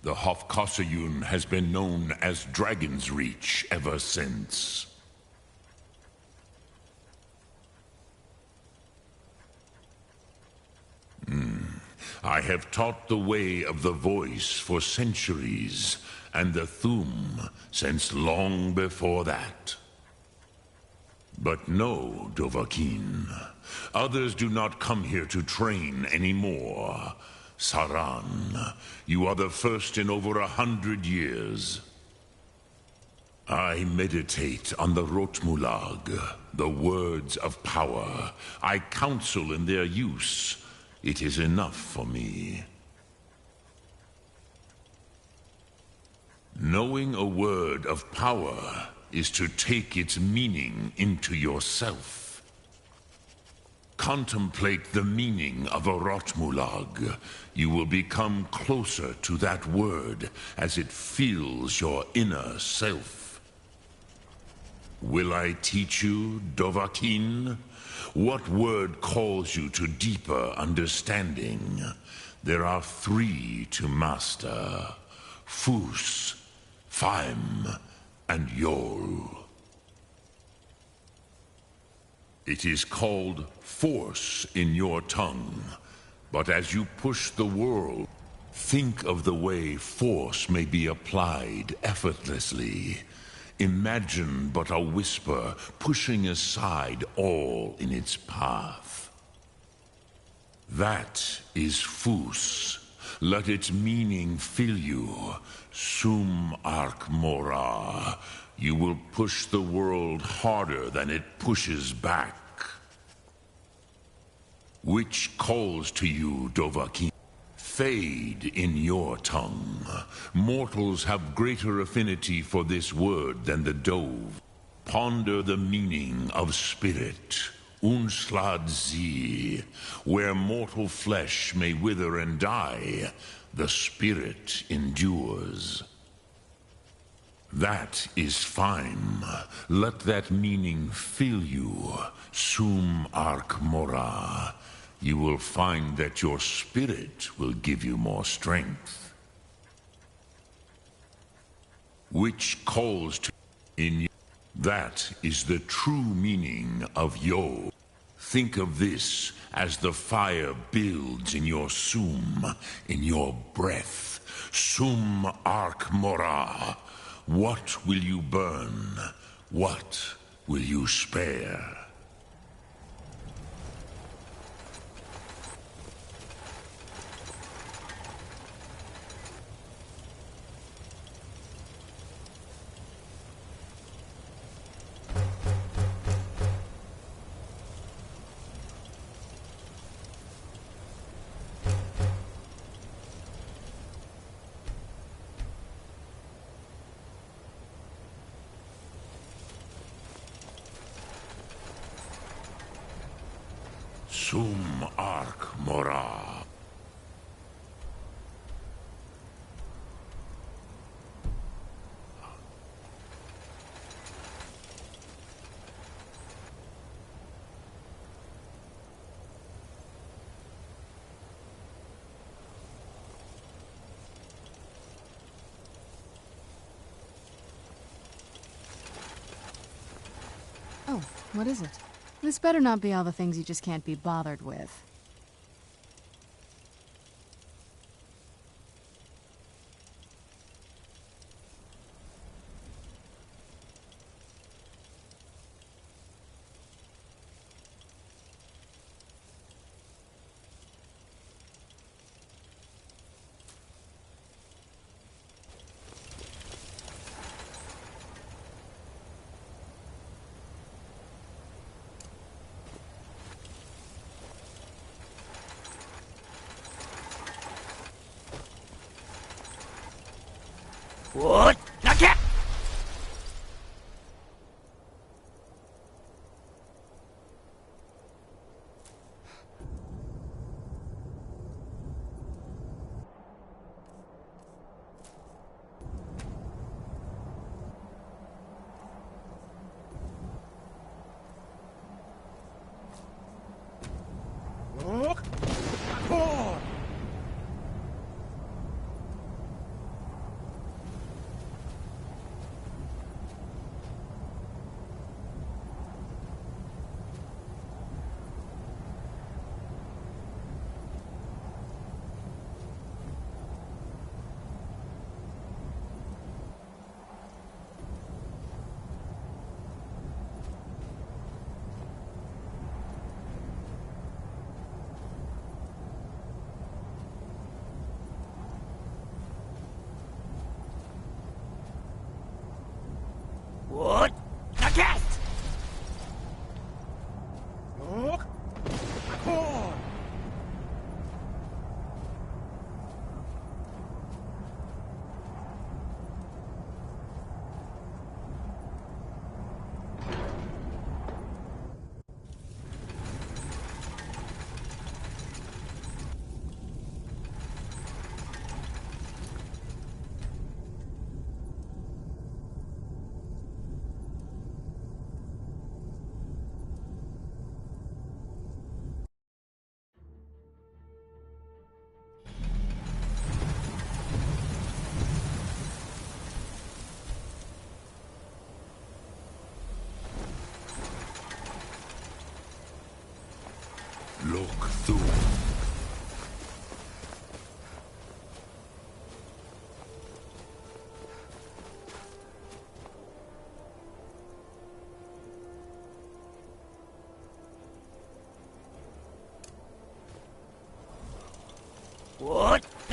The Hofkasayun has been known as Dragon's Reach ever since. I have taught the way of the voice for centuries, and the Thum since long before that. But no, Dovahkiin. Others do not come here to train anymore. Saran, you are the first in over 100 years. I meditate on the Rotmulag, the words of power. I counsel in their use. It is enough for me. Knowing a word of power is to take its meaning into yourself. Contemplate the meaning of a Rotmulag. You will become closer to that word as it fills your inner self. Will I teach you, Dovahkiin? What word calls you to deeper understanding? There are 3 to master. Fus, Faim, and Yol. It is called force in your tongue, but as you push the world, think of the way force may be applied effortlessly. Imagine but a whisper pushing aside all in its path. That is Fus. Let its meaning fill you. Sum arc mora. You will push the world harder than it pushes back. Which calls to you, Dovahkiin? Fade in your tongue. Mortals have greater affinity for this word than the Dove. Ponder the meaning of spirit. Unslad zi. Where mortal flesh may wither and die, the spirit endures. That is fine. Let that meaning fill you. Sum arc mora. You will find that your spirit will give you more strength. Which calls to in you. That is the true meaning of Yo. Think of this as the fire builds in your sum, in your breath. Sum arc mora. What will you burn? What will you spare? Sum arc mora. Oh, what is it? This better not be all the things you just can't be bothered with. What? Naka!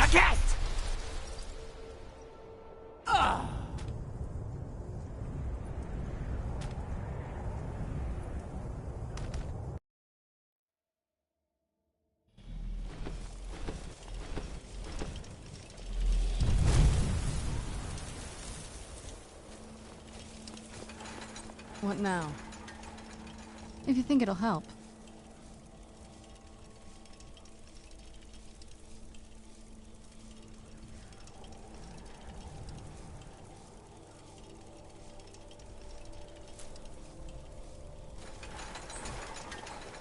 Naget! What now? If you think it'll help.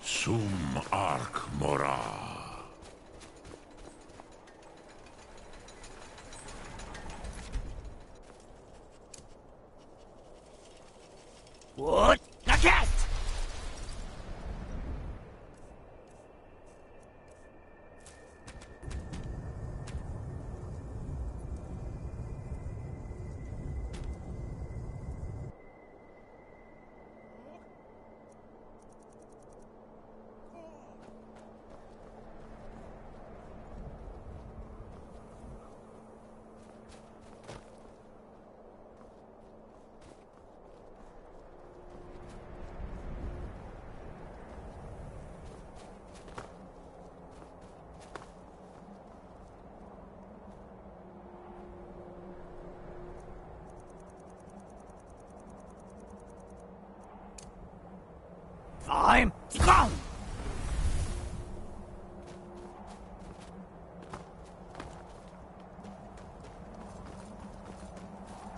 Sum arc mora. What? Naget! I'm gone!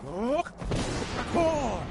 Look! Accord!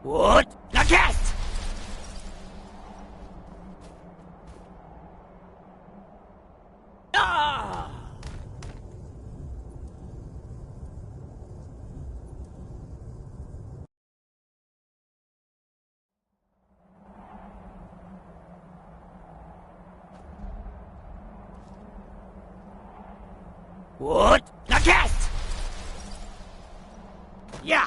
What? The cat! Ah! What? The cat! Yeah!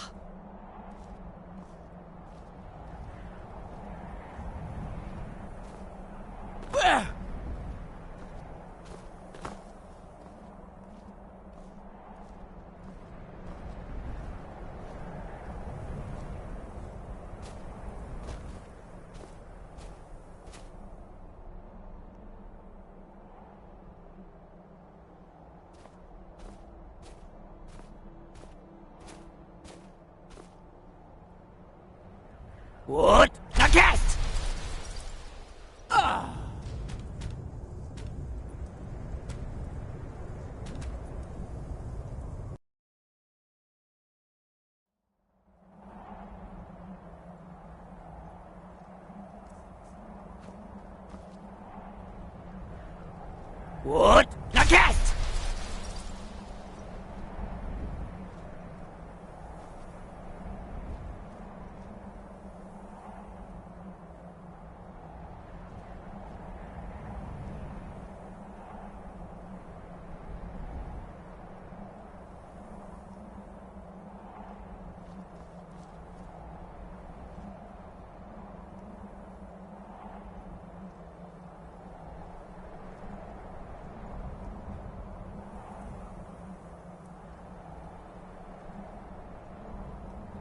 What? The cat! Ah! What? The cat!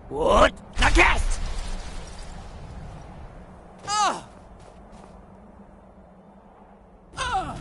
What? The cat! Ah! Ah!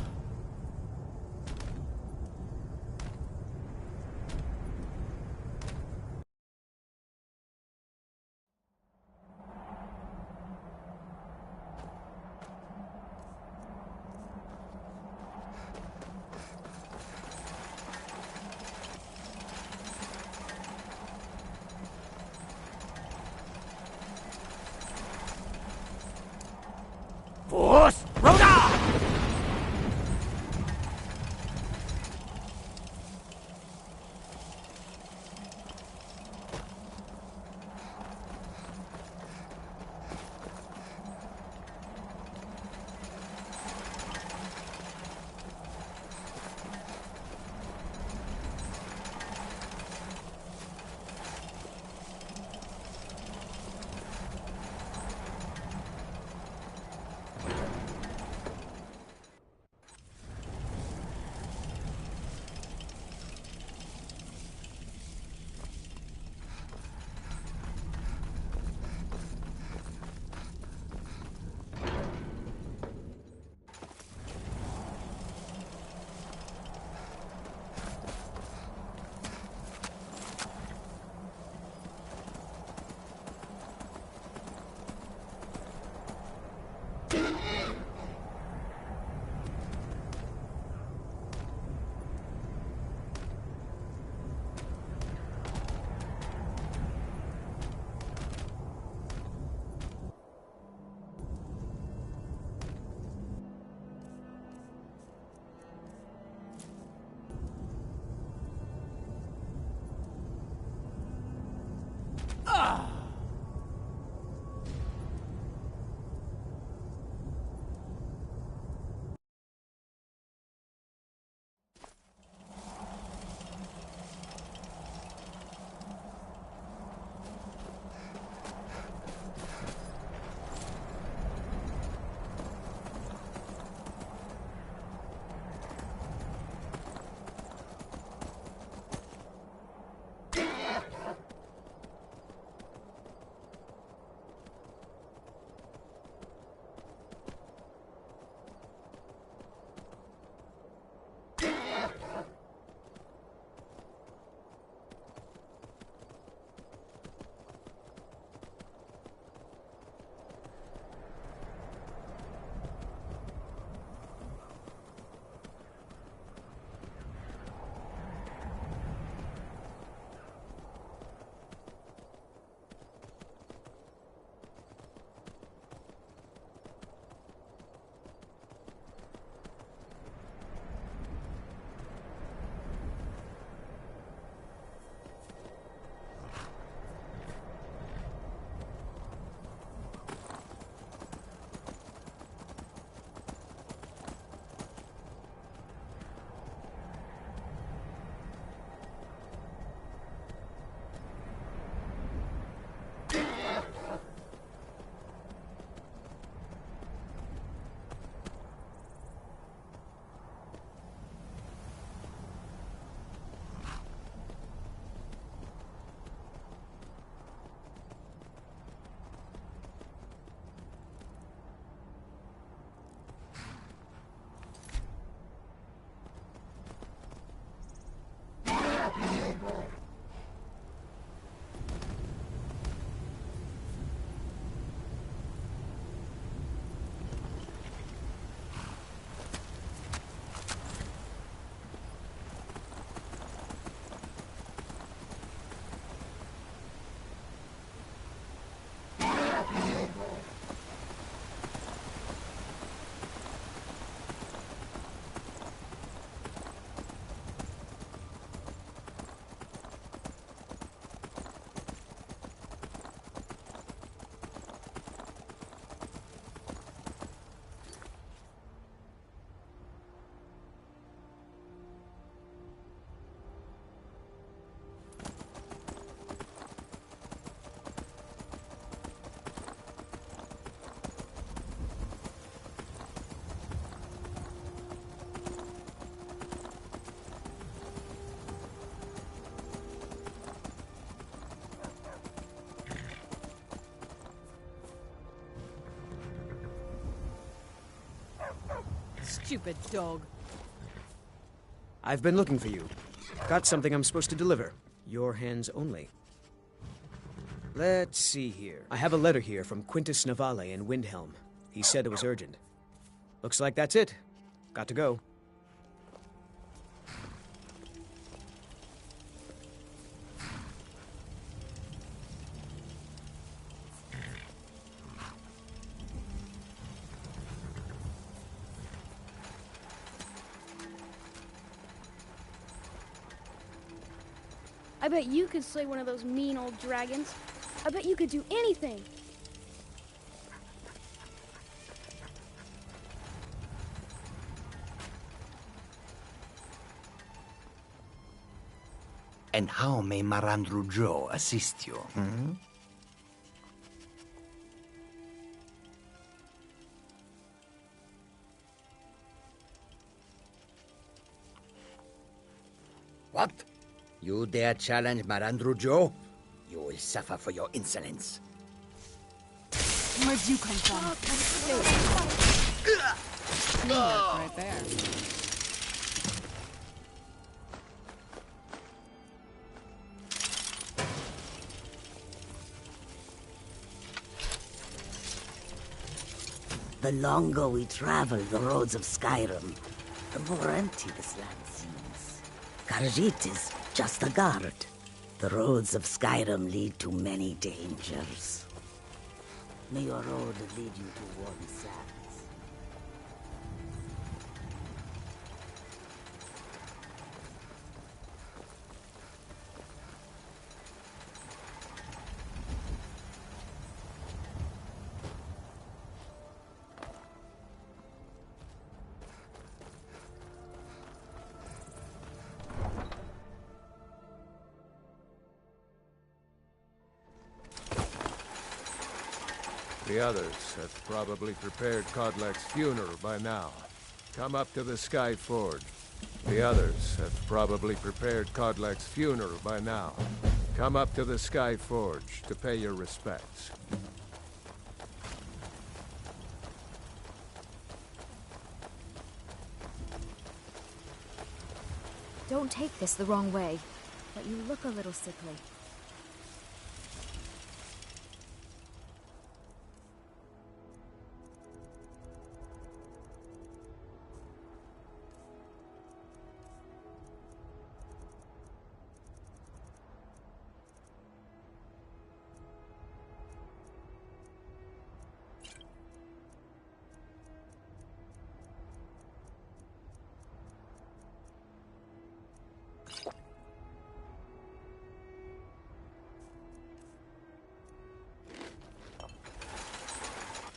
Stupid dog. I've been looking for you. Got something I'm supposed to deliver. Your hands only. Let's see here. I have a letter here from Quintus Navale in Windhelm. He said it was urgent. Looks like that's it. Got to go. I bet you could slay one of those mean old dragons. I bet you could do anything. And how may Marandru Joe assist you, hmm? What? You dare challenge Marandru Joe? You will suffer for your insolence. Where'd you come from? Right there. The longer we travel the roads of Skyrim, the more empty this land seems. Khajiit is just a guard. The roads of Skyrim lead to many dangers. May your road lead you to warm sands. The others have probably prepared Kodlak's funeral by now. Come up to the Sky Forge. The others have probably prepared Kodlak's funeral by now. Come up to the Sky Forge to pay your respects. Don't take this the wrong way, but you look a little sickly.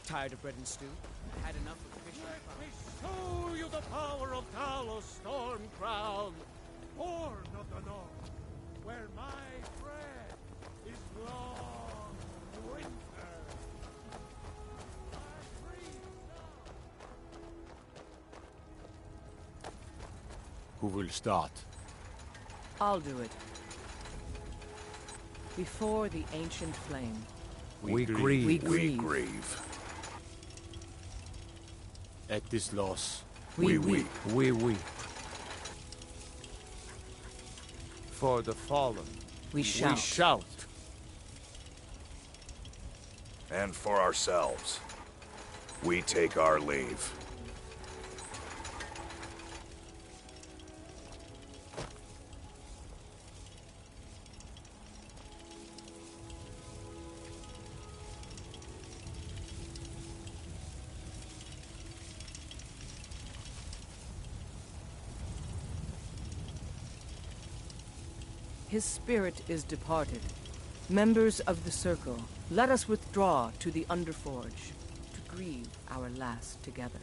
Tired of bread and stew? Had enough of fish and Let me show you the power of Talos Stormcrown, born of the North, where my bread is long winter. Who will start? I'll do it. Before the ancient flame. We grieve. We grieve. We grieve. At this loss, We weep. We weep. For the fallen. We shout. We shout. And for ourselves, we take our leave. His spirit is departed. Members of the Circle, let us withdraw to the Underforge to grieve our last together.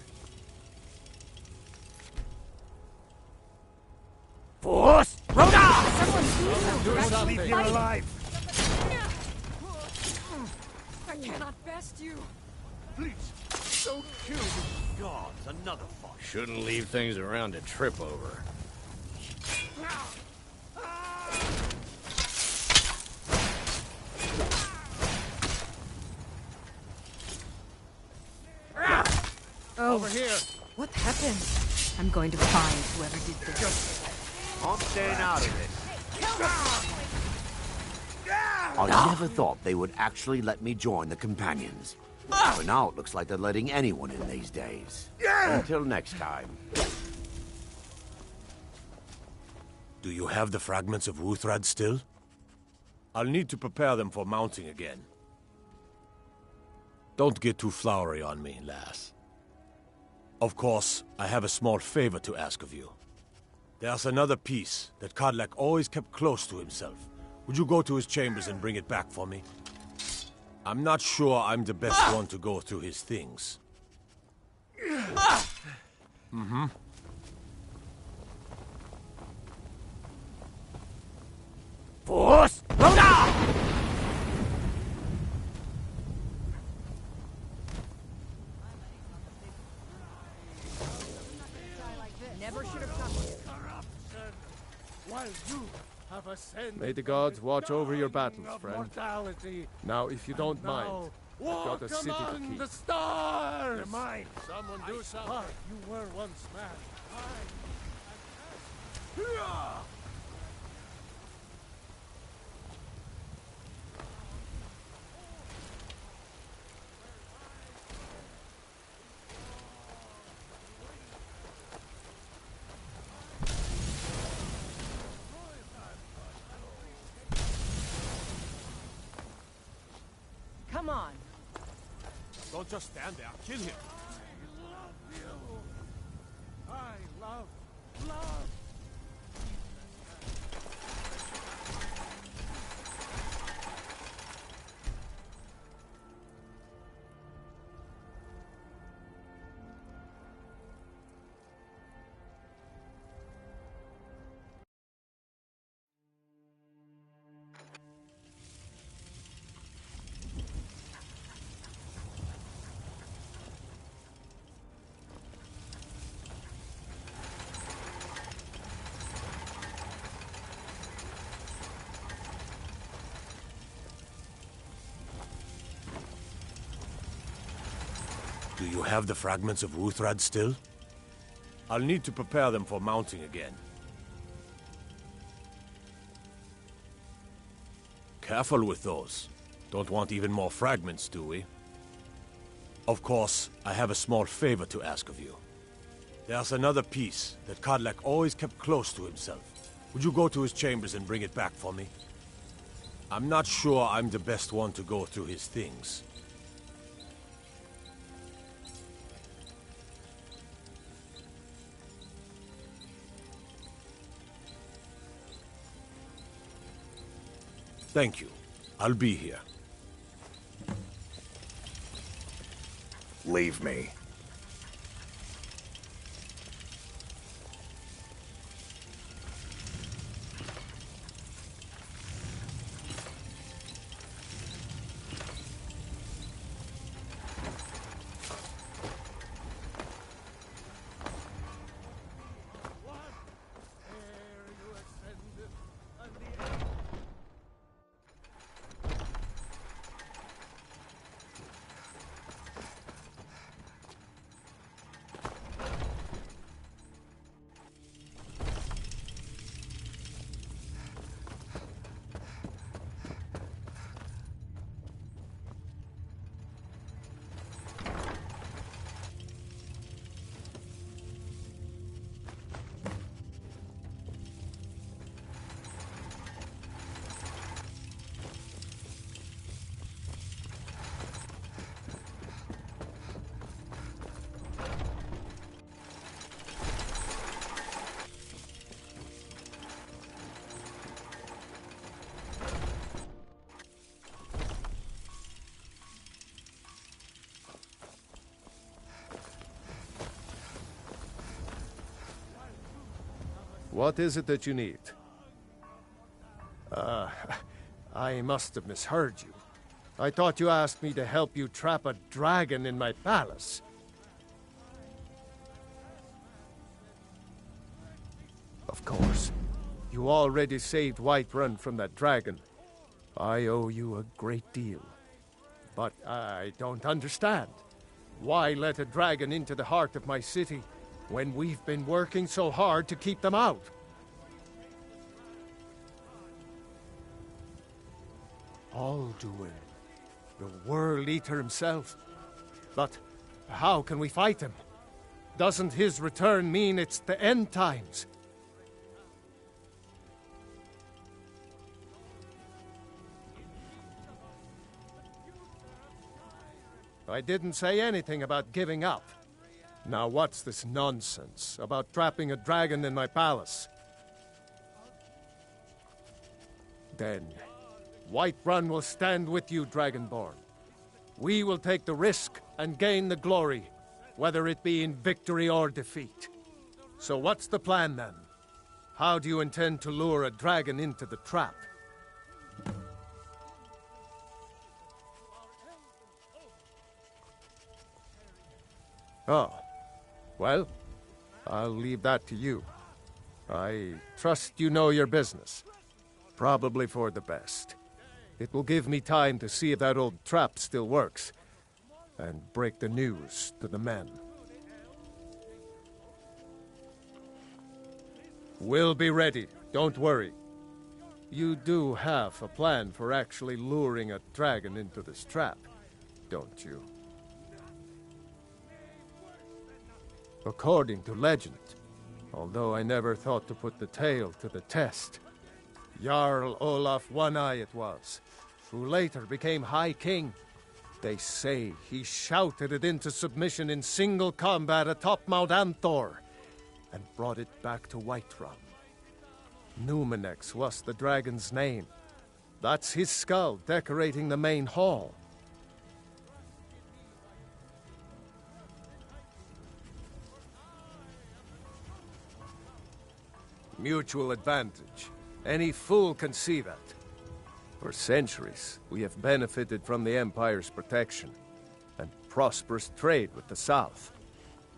Force! Rhoda! Do something. Leave you alive! I cannot best you. Please, don't kill the gods. Another fight. Shouldn't leave things around to trip over. Oh. Over here. What happened? I'm going to find whoever did this. I'm staying out of this. I never thought they would actually let me join the companions. But now it looks like they're letting anyone in these days. Until next time. Do you have the fragments of Wuuthrad still? I'll need to prepare them for mounting again. Don't get too flowery on me, lass. Of course, I have a small favor to ask of you. There's another piece that Kodlak always kept close to himself. Would you go to his chambers and bring it back for me? I'm not sure I'm the best one to go through his things. Mm-hmm. Force! Rhoda! Never should have come here. While you have ascended. May the gods watch over your battles, friend. Mortality. Now, if you don't mind, I've got a city to keep. The stars. They're mine. Someone do something. You were once mad. Come on. Don't just stand there. Kill him. I love blood. Do you have the fragments of Wuuthrad still? I'll need to prepare them for mounting again. Careful with those. Don't want even more fragments, do we? Of course, I have a small favor to ask of you. There's another piece that Kodlak always kept close to himself. Would you go to his chambers and bring it back for me? I'm not sure I'm the best one to go through his things. Thank you. I'll be here. Leave me. What is it that you need? I must have misheard you. I thought you asked me to help you trap a dragon in my palace. Of course. You already saved Whiterun from that dragon. I owe you a great deal. But I don't understand. Why let a dragon into the heart of my city when we've been working so hard to keep them out? Alduin, the World Eater himself. But how can we fight him? Doesn't his return mean it's the end times? I didn't say anything about giving up. Now what's this nonsense about trapping a dragon in my palace? Then, Whiterun will stand with you, Dragonborn. We will take the risk and gain the glory, whether it be in victory or defeat. So what's the plan then? How do you intend to lure a dragon into the trap? Oh, well, I'll leave that to you. I trust you know your business. Probably for the best. It will give me time to see if that old trap still works, and break the news to the men. We'll be ready, don't worry. You do have a plan for actually luring a dragon into this trap, don't you? According to legend, although I never thought to put the tale to the test, Jarl Olaf One-Eye it was, who later became High King. They say he shouted it into submission in single combat atop Mount Anthor, and brought it back to Whiterun. Numenex was the dragon's name. That's his skull decorating the main hall. Mutual advantage. Any fool can see that. For centuries, we have benefited from the Empire's protection and prosperous trade with the South.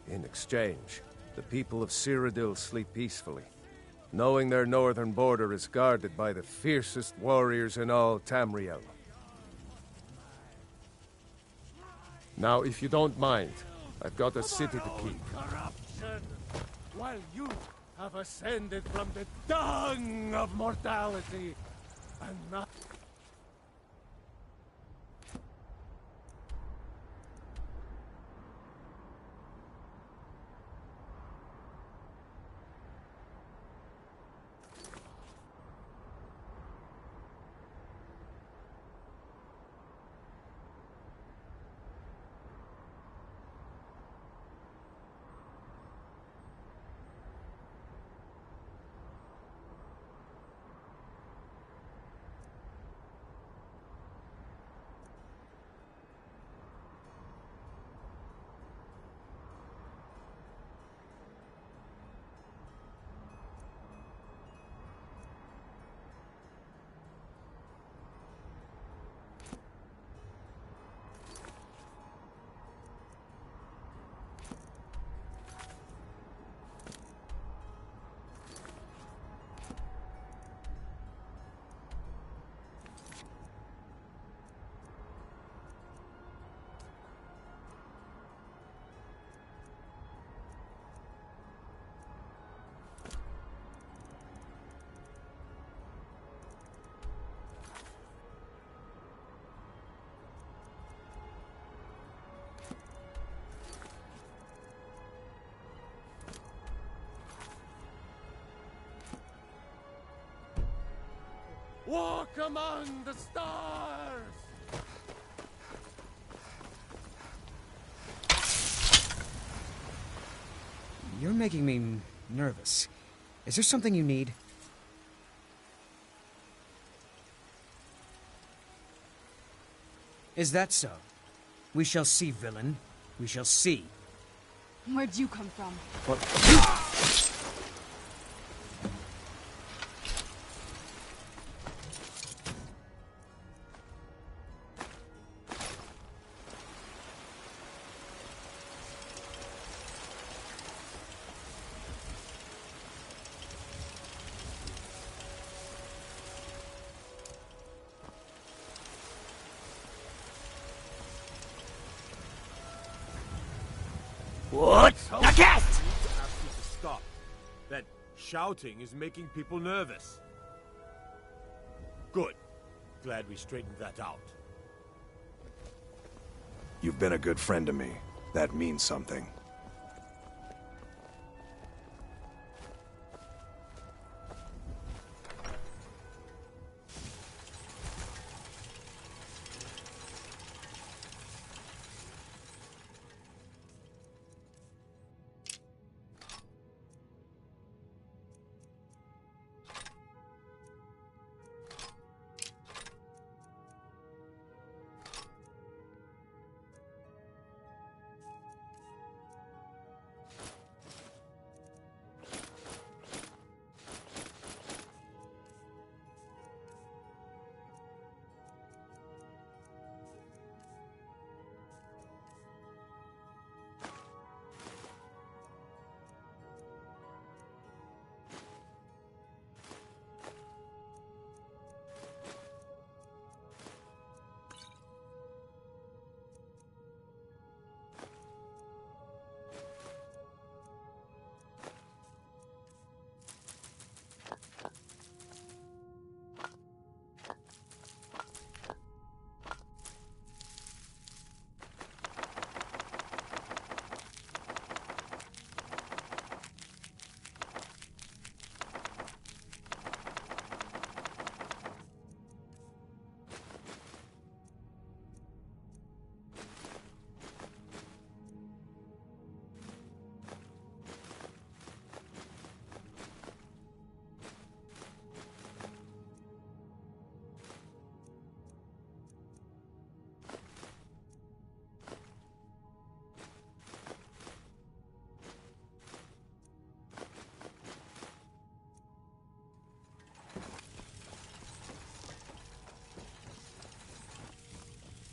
In exchange, the people of Cyrodiil sleep peacefully, knowing their northern border is guarded by the fiercest warriors in all Tamriel. Now, if you don't mind, I've got a city to keep. Corruption, while you have ascended from the dung of mortality, and not... Walk among the stars! You're making me nervous. Is there something you need? Is that so? We shall see, villain. We shall see. Where'd you come from? What? What? Now get! I need to ask you to stop. That shouting is making people nervous. Good. Glad we straightened that out. You've been a good friend to me. That means something.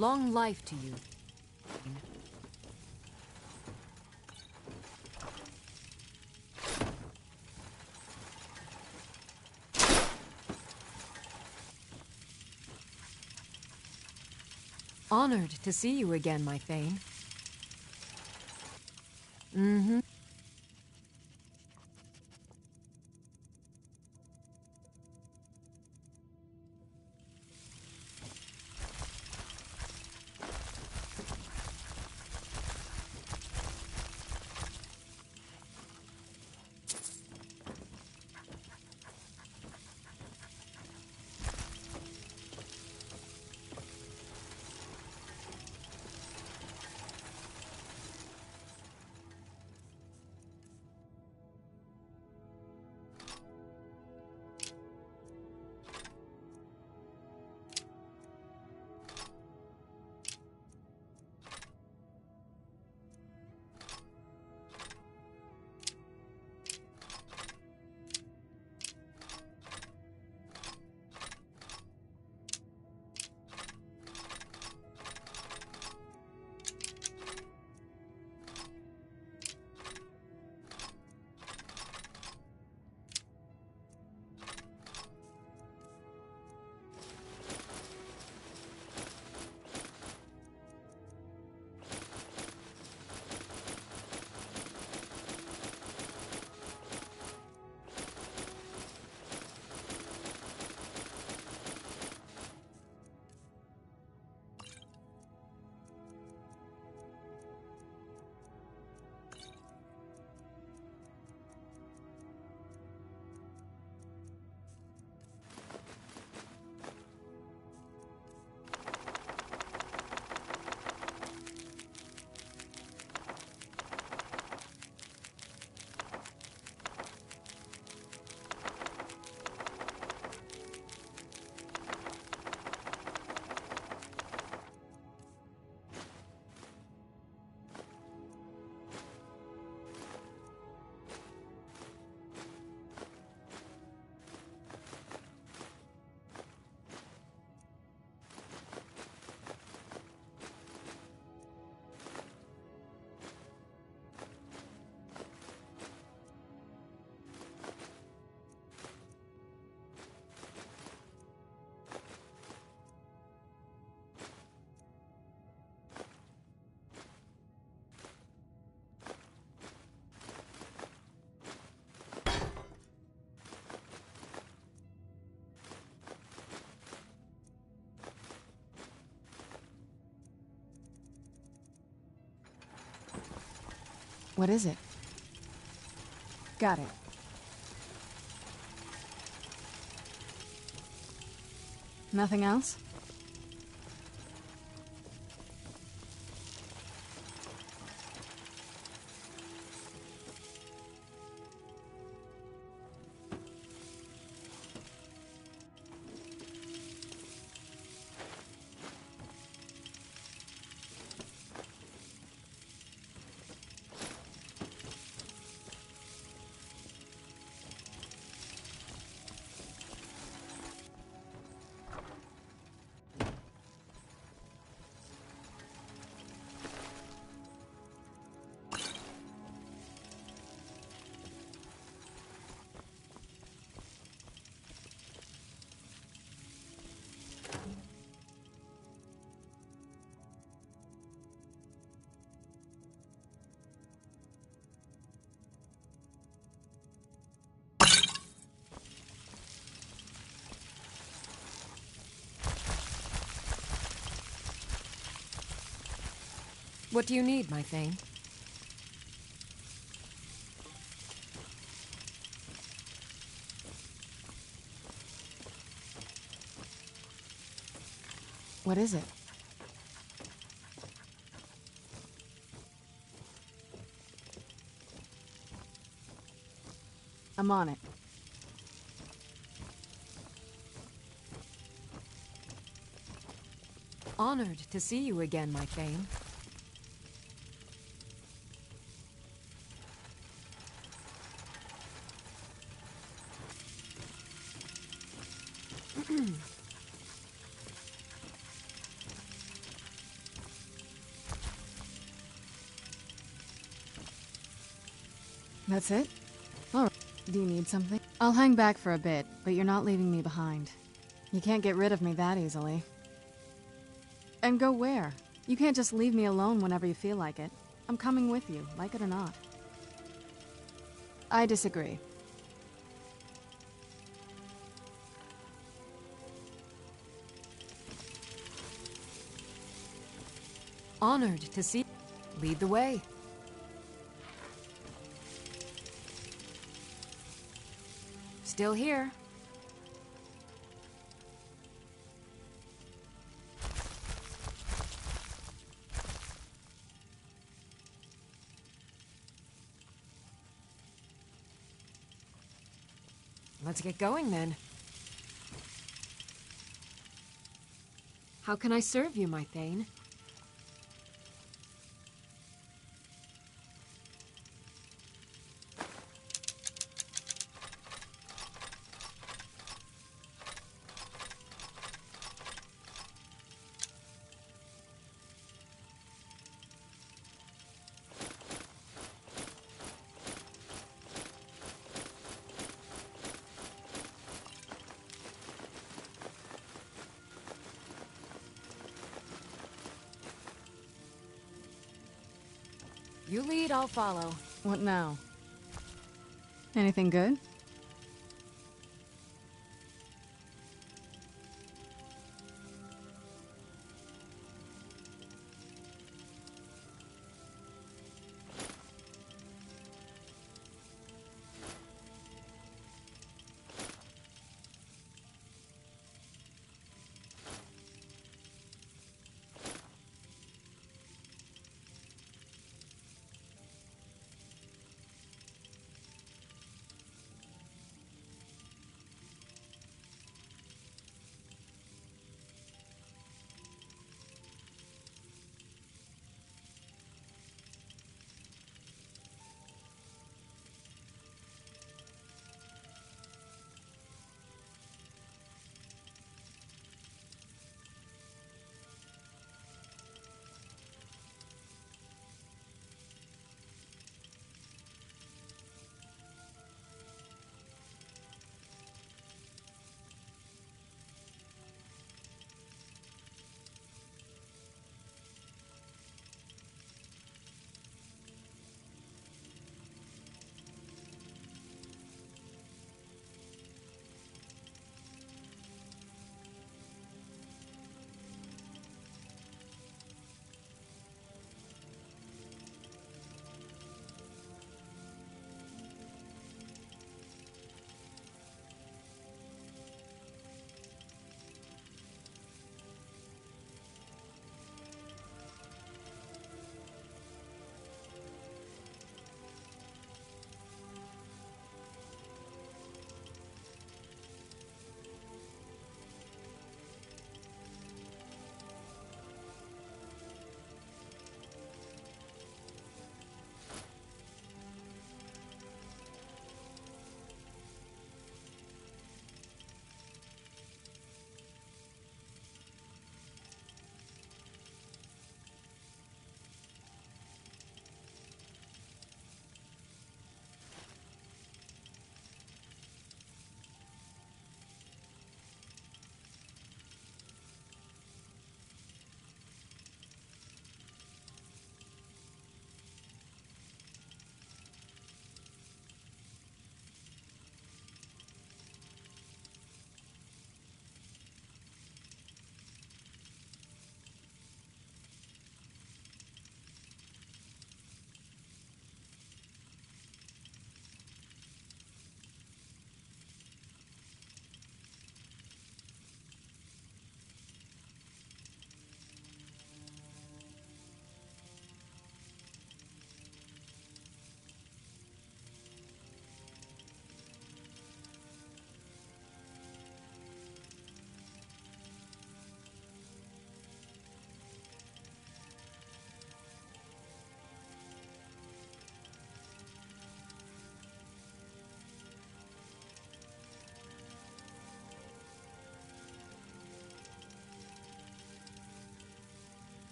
Long life to you. Honored to see you again, my Thane. Mm-hmm. What is it? Got it. Nothing else? What do you need, my Thane? What is it? I'm on it. Honored to see you again, my Thane. That's it? Alright. Do you need something? I'll hang back for a bit, but you're not leaving me behind. You can't get rid of me that easily. And go where? You can't just leave me alone whenever you feel like it. I'm coming with you, like it or not. I disagree. Honored to see. Lead the way. Still here. Let's get going then. How can I serve you, my Thane? You lead, I'll follow. What now? Anything good?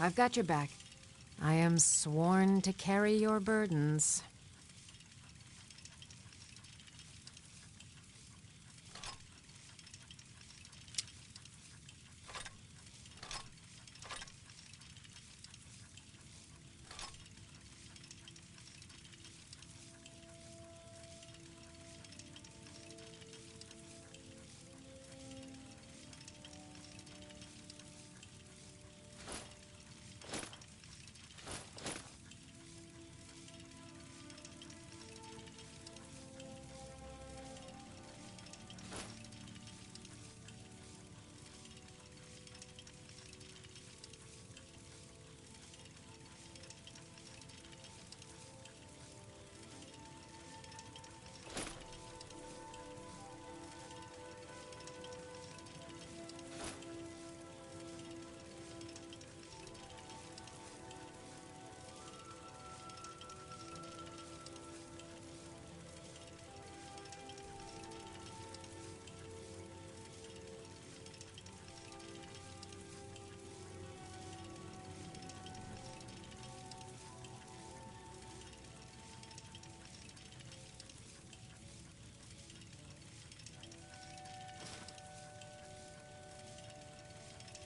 I've got your back. I am sworn to carry your burdens.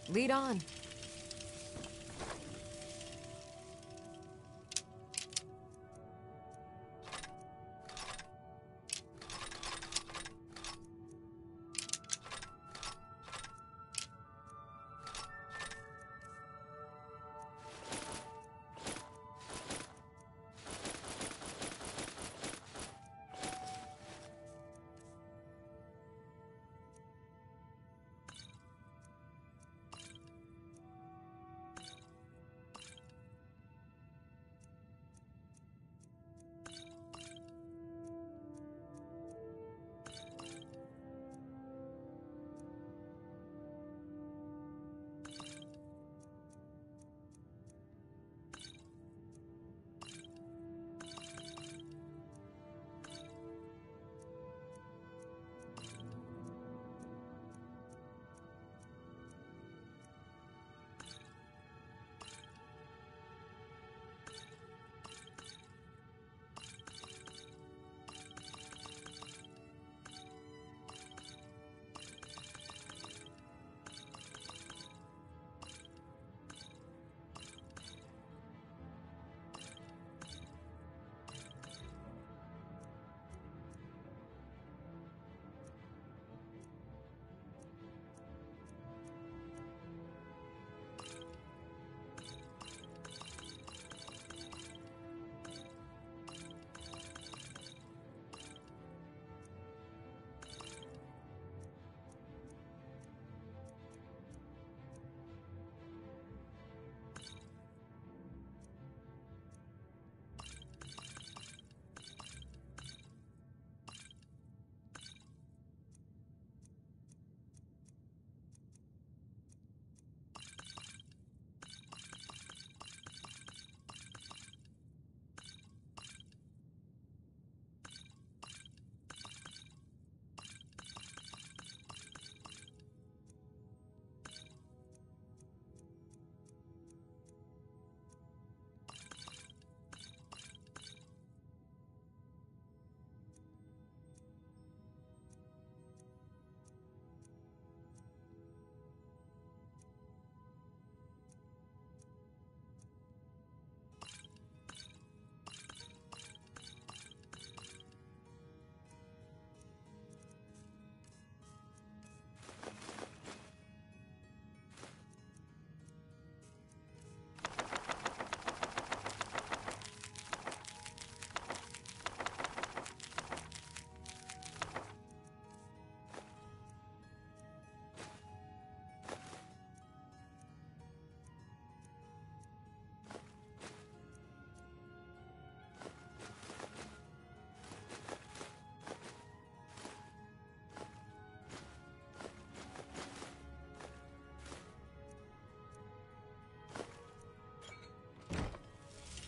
Lead on.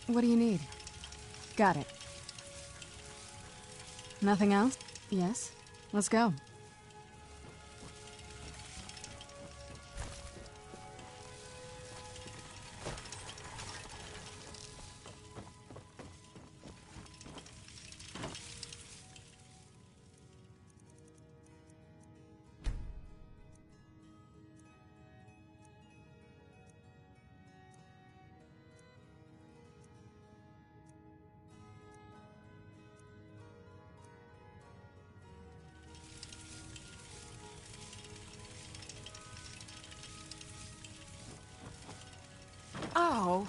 What do you need? Got it. Nothing else? Yes? Let's go. Oh.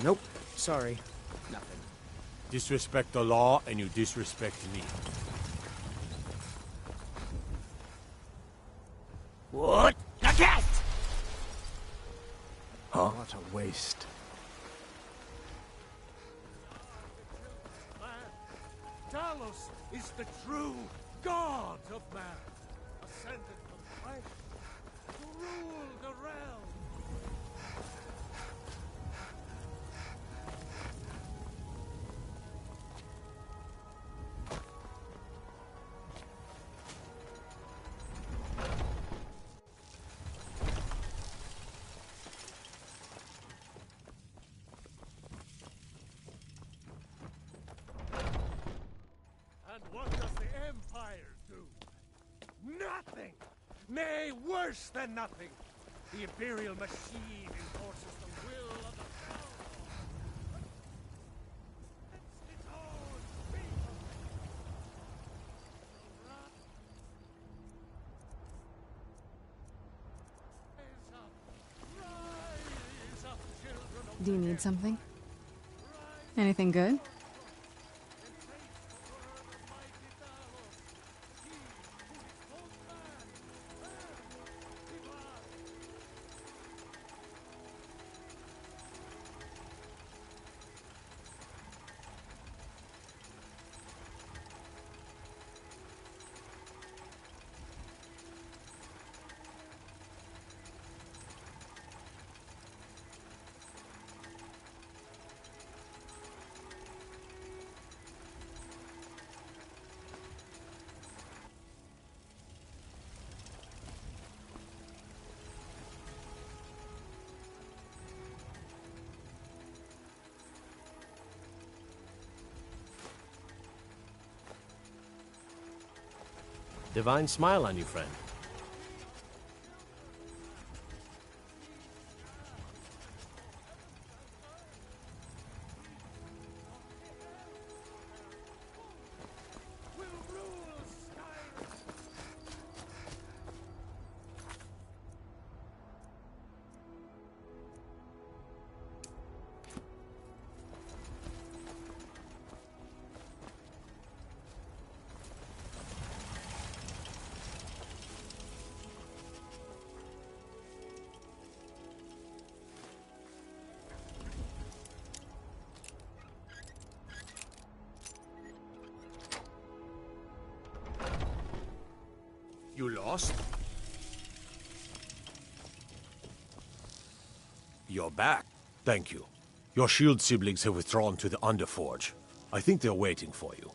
Nope. Sorry. Nothing. Disrespect the law, and you disrespect me. What? The cat! Huh? What a waste. Talos is the true god of man, ascended from flesh to rule the realm. And what does the Empire do? Nothing! Nay, worse than nothing! The Imperial machine enforces the will of the powerful. It's its own people. Rise up, children of Do you need something? Anything good? Divine smile on you, friend. You lost? You're back. Thank you. Your shield siblings have withdrawn to the Underforge. I think they're waiting for you.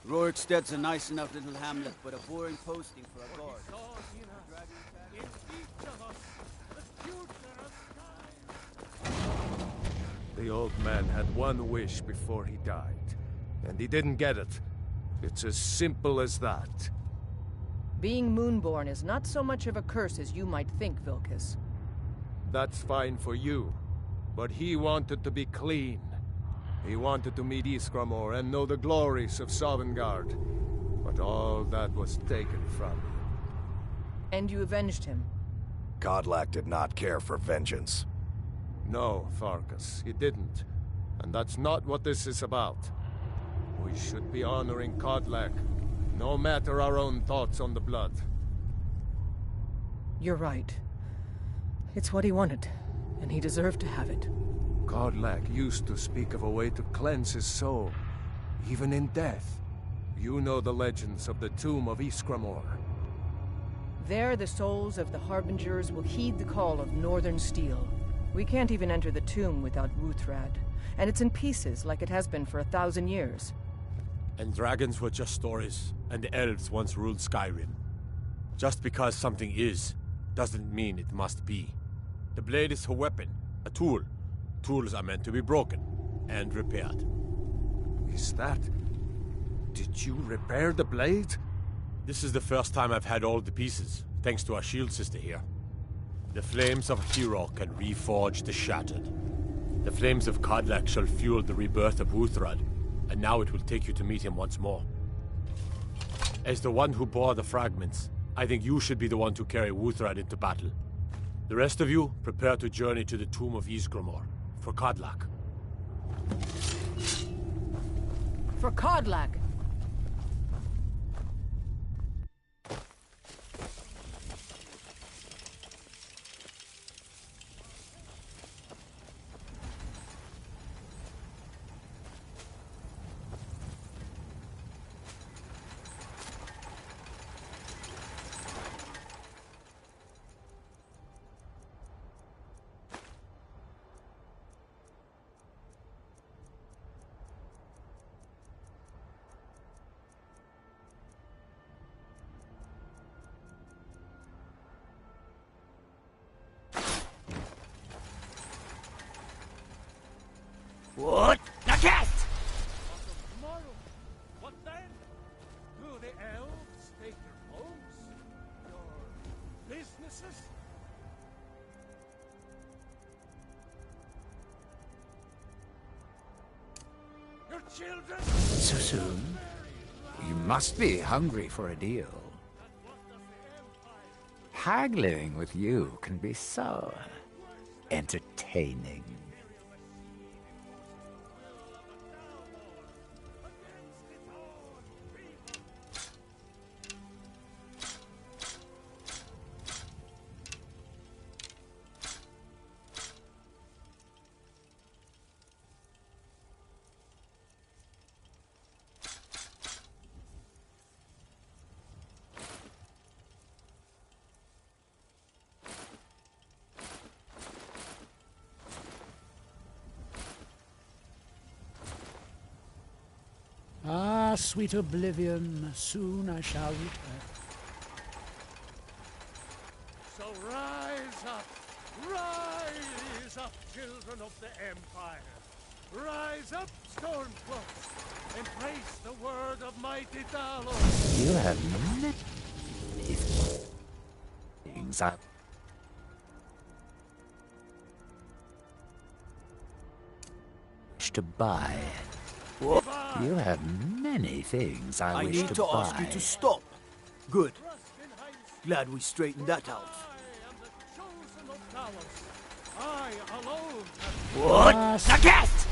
Rorikstead's a nice enough little hamlet, but a boring posting for a guard. The old man had one wish before he died, and he didn't get it. It's as simple as that. Being Moonborn is not so much of a curse as you might think, Vilkas. That's fine for you, but he wanted to be clean. He wanted to meet Iskramor and know the glories of Sovngarde, but all that was taken from him. And you avenged him? Kodlak did not care for vengeance. No, Farkas, he didn't. And that's not what this is about. We should be honoring Kodlak, no matter our own thoughts on the blood. You're right. It's what he wanted, and he deserved to have it. Kodlak used to speak of a way to cleanse his soul, even in death. You know the legends of the tomb of Iskramor. There, the souls of the Harbingers will heed the call of Northern Steel. We can't even enter the tomb without Wuuthrad, and it's in pieces like it has been for 1,000 years. And dragons were just stories, and the elves once ruled Skyrim. Just because something is, doesn't mean it must be. The blade is a weapon, a tool. Tools are meant to be broken and repaired. Is that... Did you repair the blade? This is the first time I've had all the pieces, thanks to our shield sister here. The flames of a hero can reforge the shattered. The flames of Kodlak shall fuel the rebirth of Wuuthrad, and now it will take you to meet him once more. As the one who bore the fragments, I think you should be the one to carry Wuuthrad into battle. The rest of you, prepare to journey to the tomb of Iskramor, for Kodlak. For Kodlak! What? Nakast! Tomorrow, what then? Do the elves take your homes? Your businesses? Your children? So soon? You must be hungry for a deal. Haggling with you can be so entertaining. Ah, sweet oblivion, soon I shall return. So rise up, children of the Empire. Rise up, Stormcloaks, embrace the word of mighty Dalos. You have many things I wish to buy. What? You have many things I wish need to to buy. ask you to stop. Good. Glad we straightened that out. I alone What? Nakast!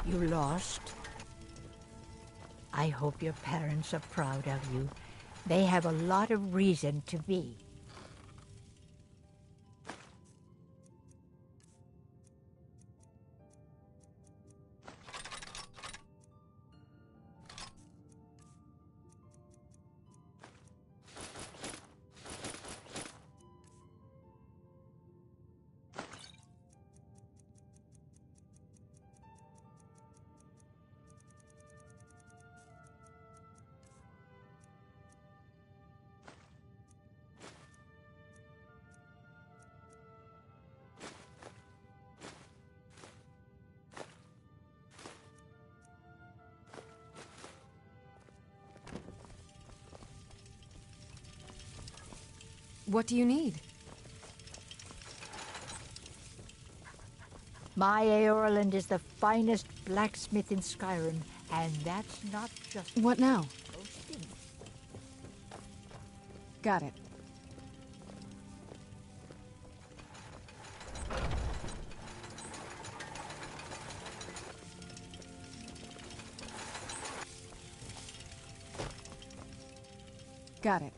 You lost? I hope your parents are proud of you. They have a lot of reason to be. What do you need? My Eorland is the finest blacksmith in Skyrim, and that's not just... What now? boasting. Got it. Got it.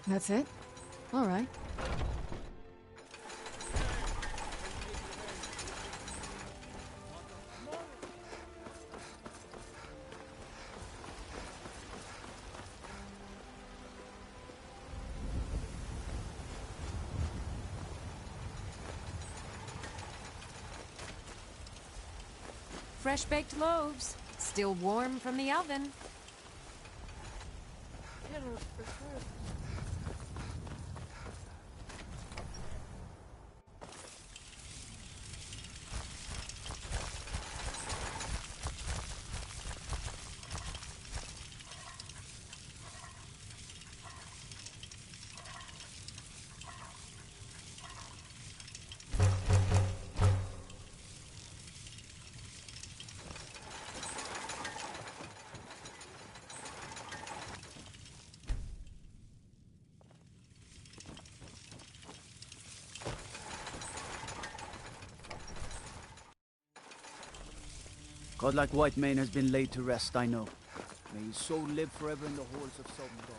That's it? All right. Fresh-baked loaves, still warm from the oven. Godlike Whitemane has been laid to rest, I know. May his soul live forever in the halls of Sovngarde.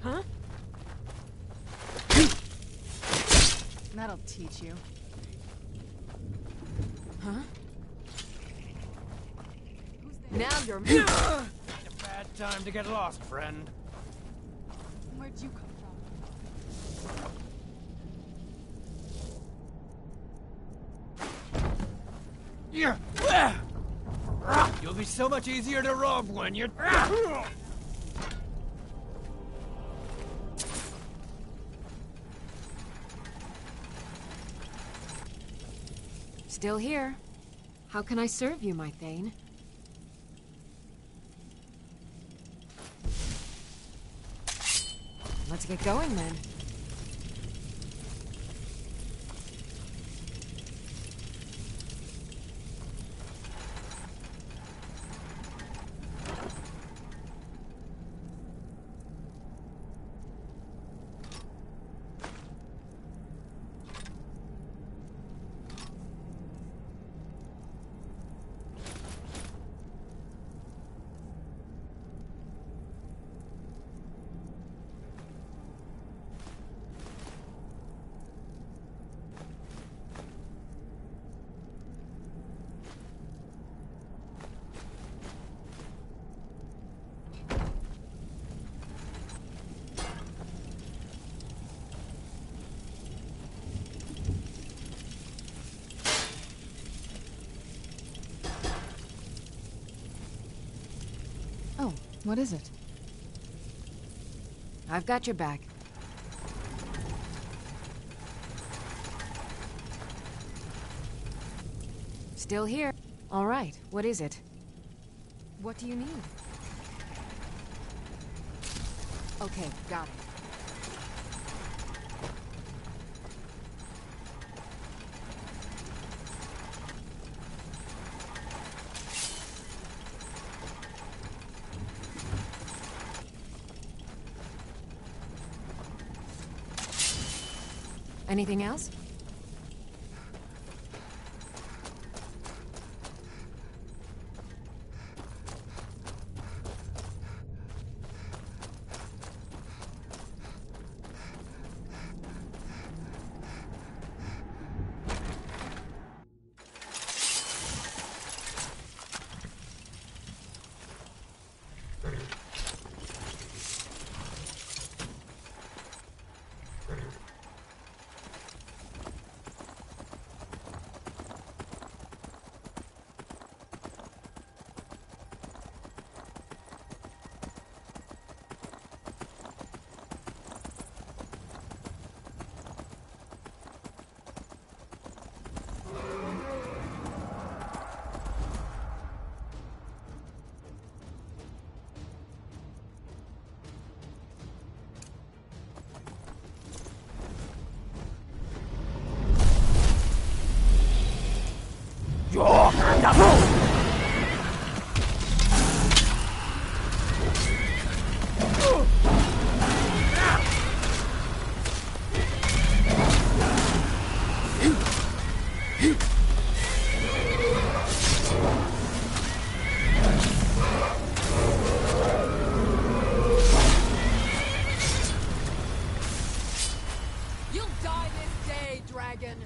Huh? That'll teach you. Huh? Now you're a bad time to get lost, friend. Where'd you come from? Yeah. You'll be so much easier to rob when you're... Still here. How can I serve you, my Thane? Let's get going then. What is it? I've got your back. Still here. All right, what is it? What do you need? Okay, got it. Anything else? You'll die this day, dragon!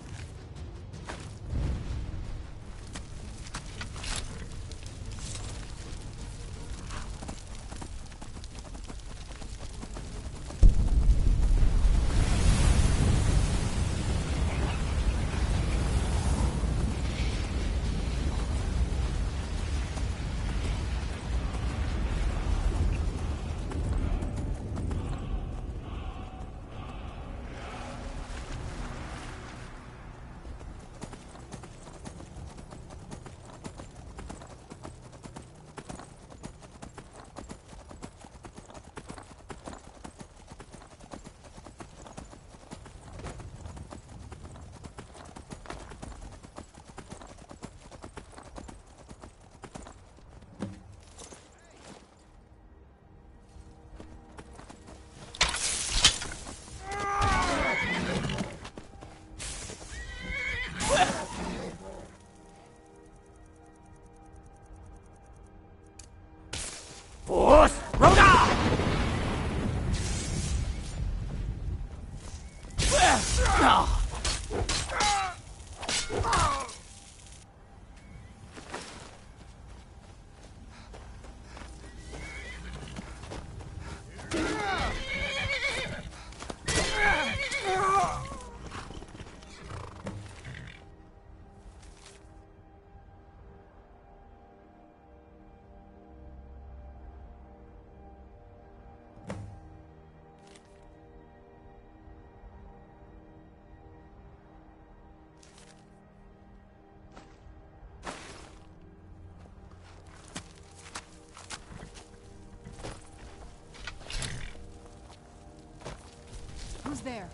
Who's there?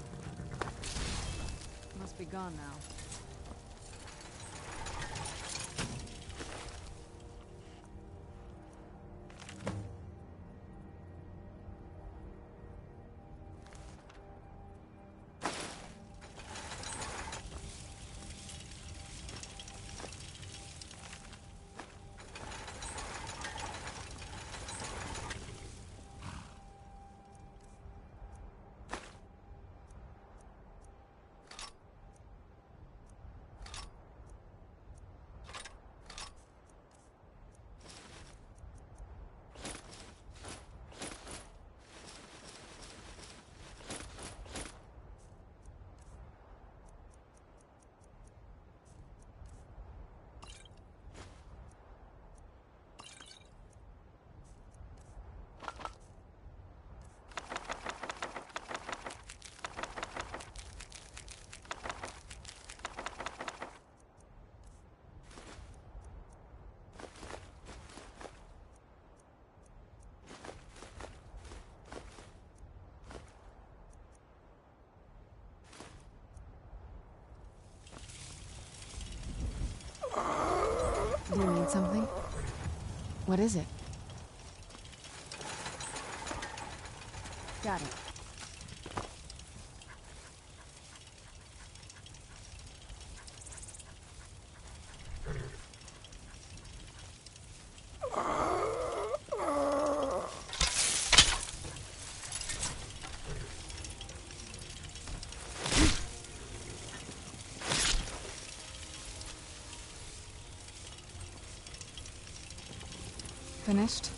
Must be gone now. Do you need something? What is it? Got it. Finished?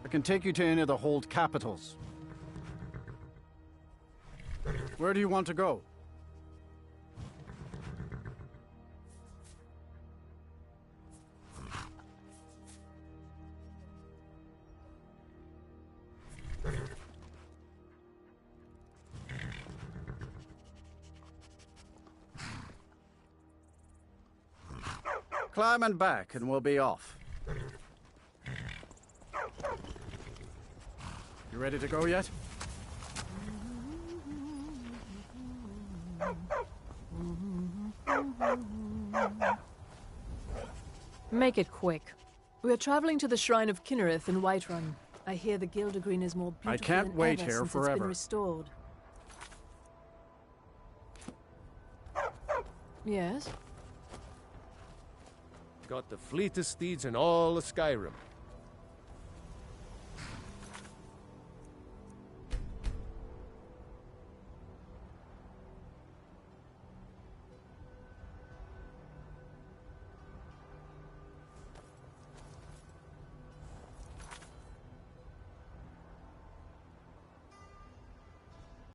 I can take you to any of the hold capitals. Where do you want to go? Climb and back, and we'll be off. You ready to go yet? Make it quick. We're traveling to the Shrine of Kinnereth in Whiterun. I hear the Gildergreen is more beautiful I can't than wait ever here since forever. It's been restored. Yes? Got the fleetest steeds in all of Skyrim.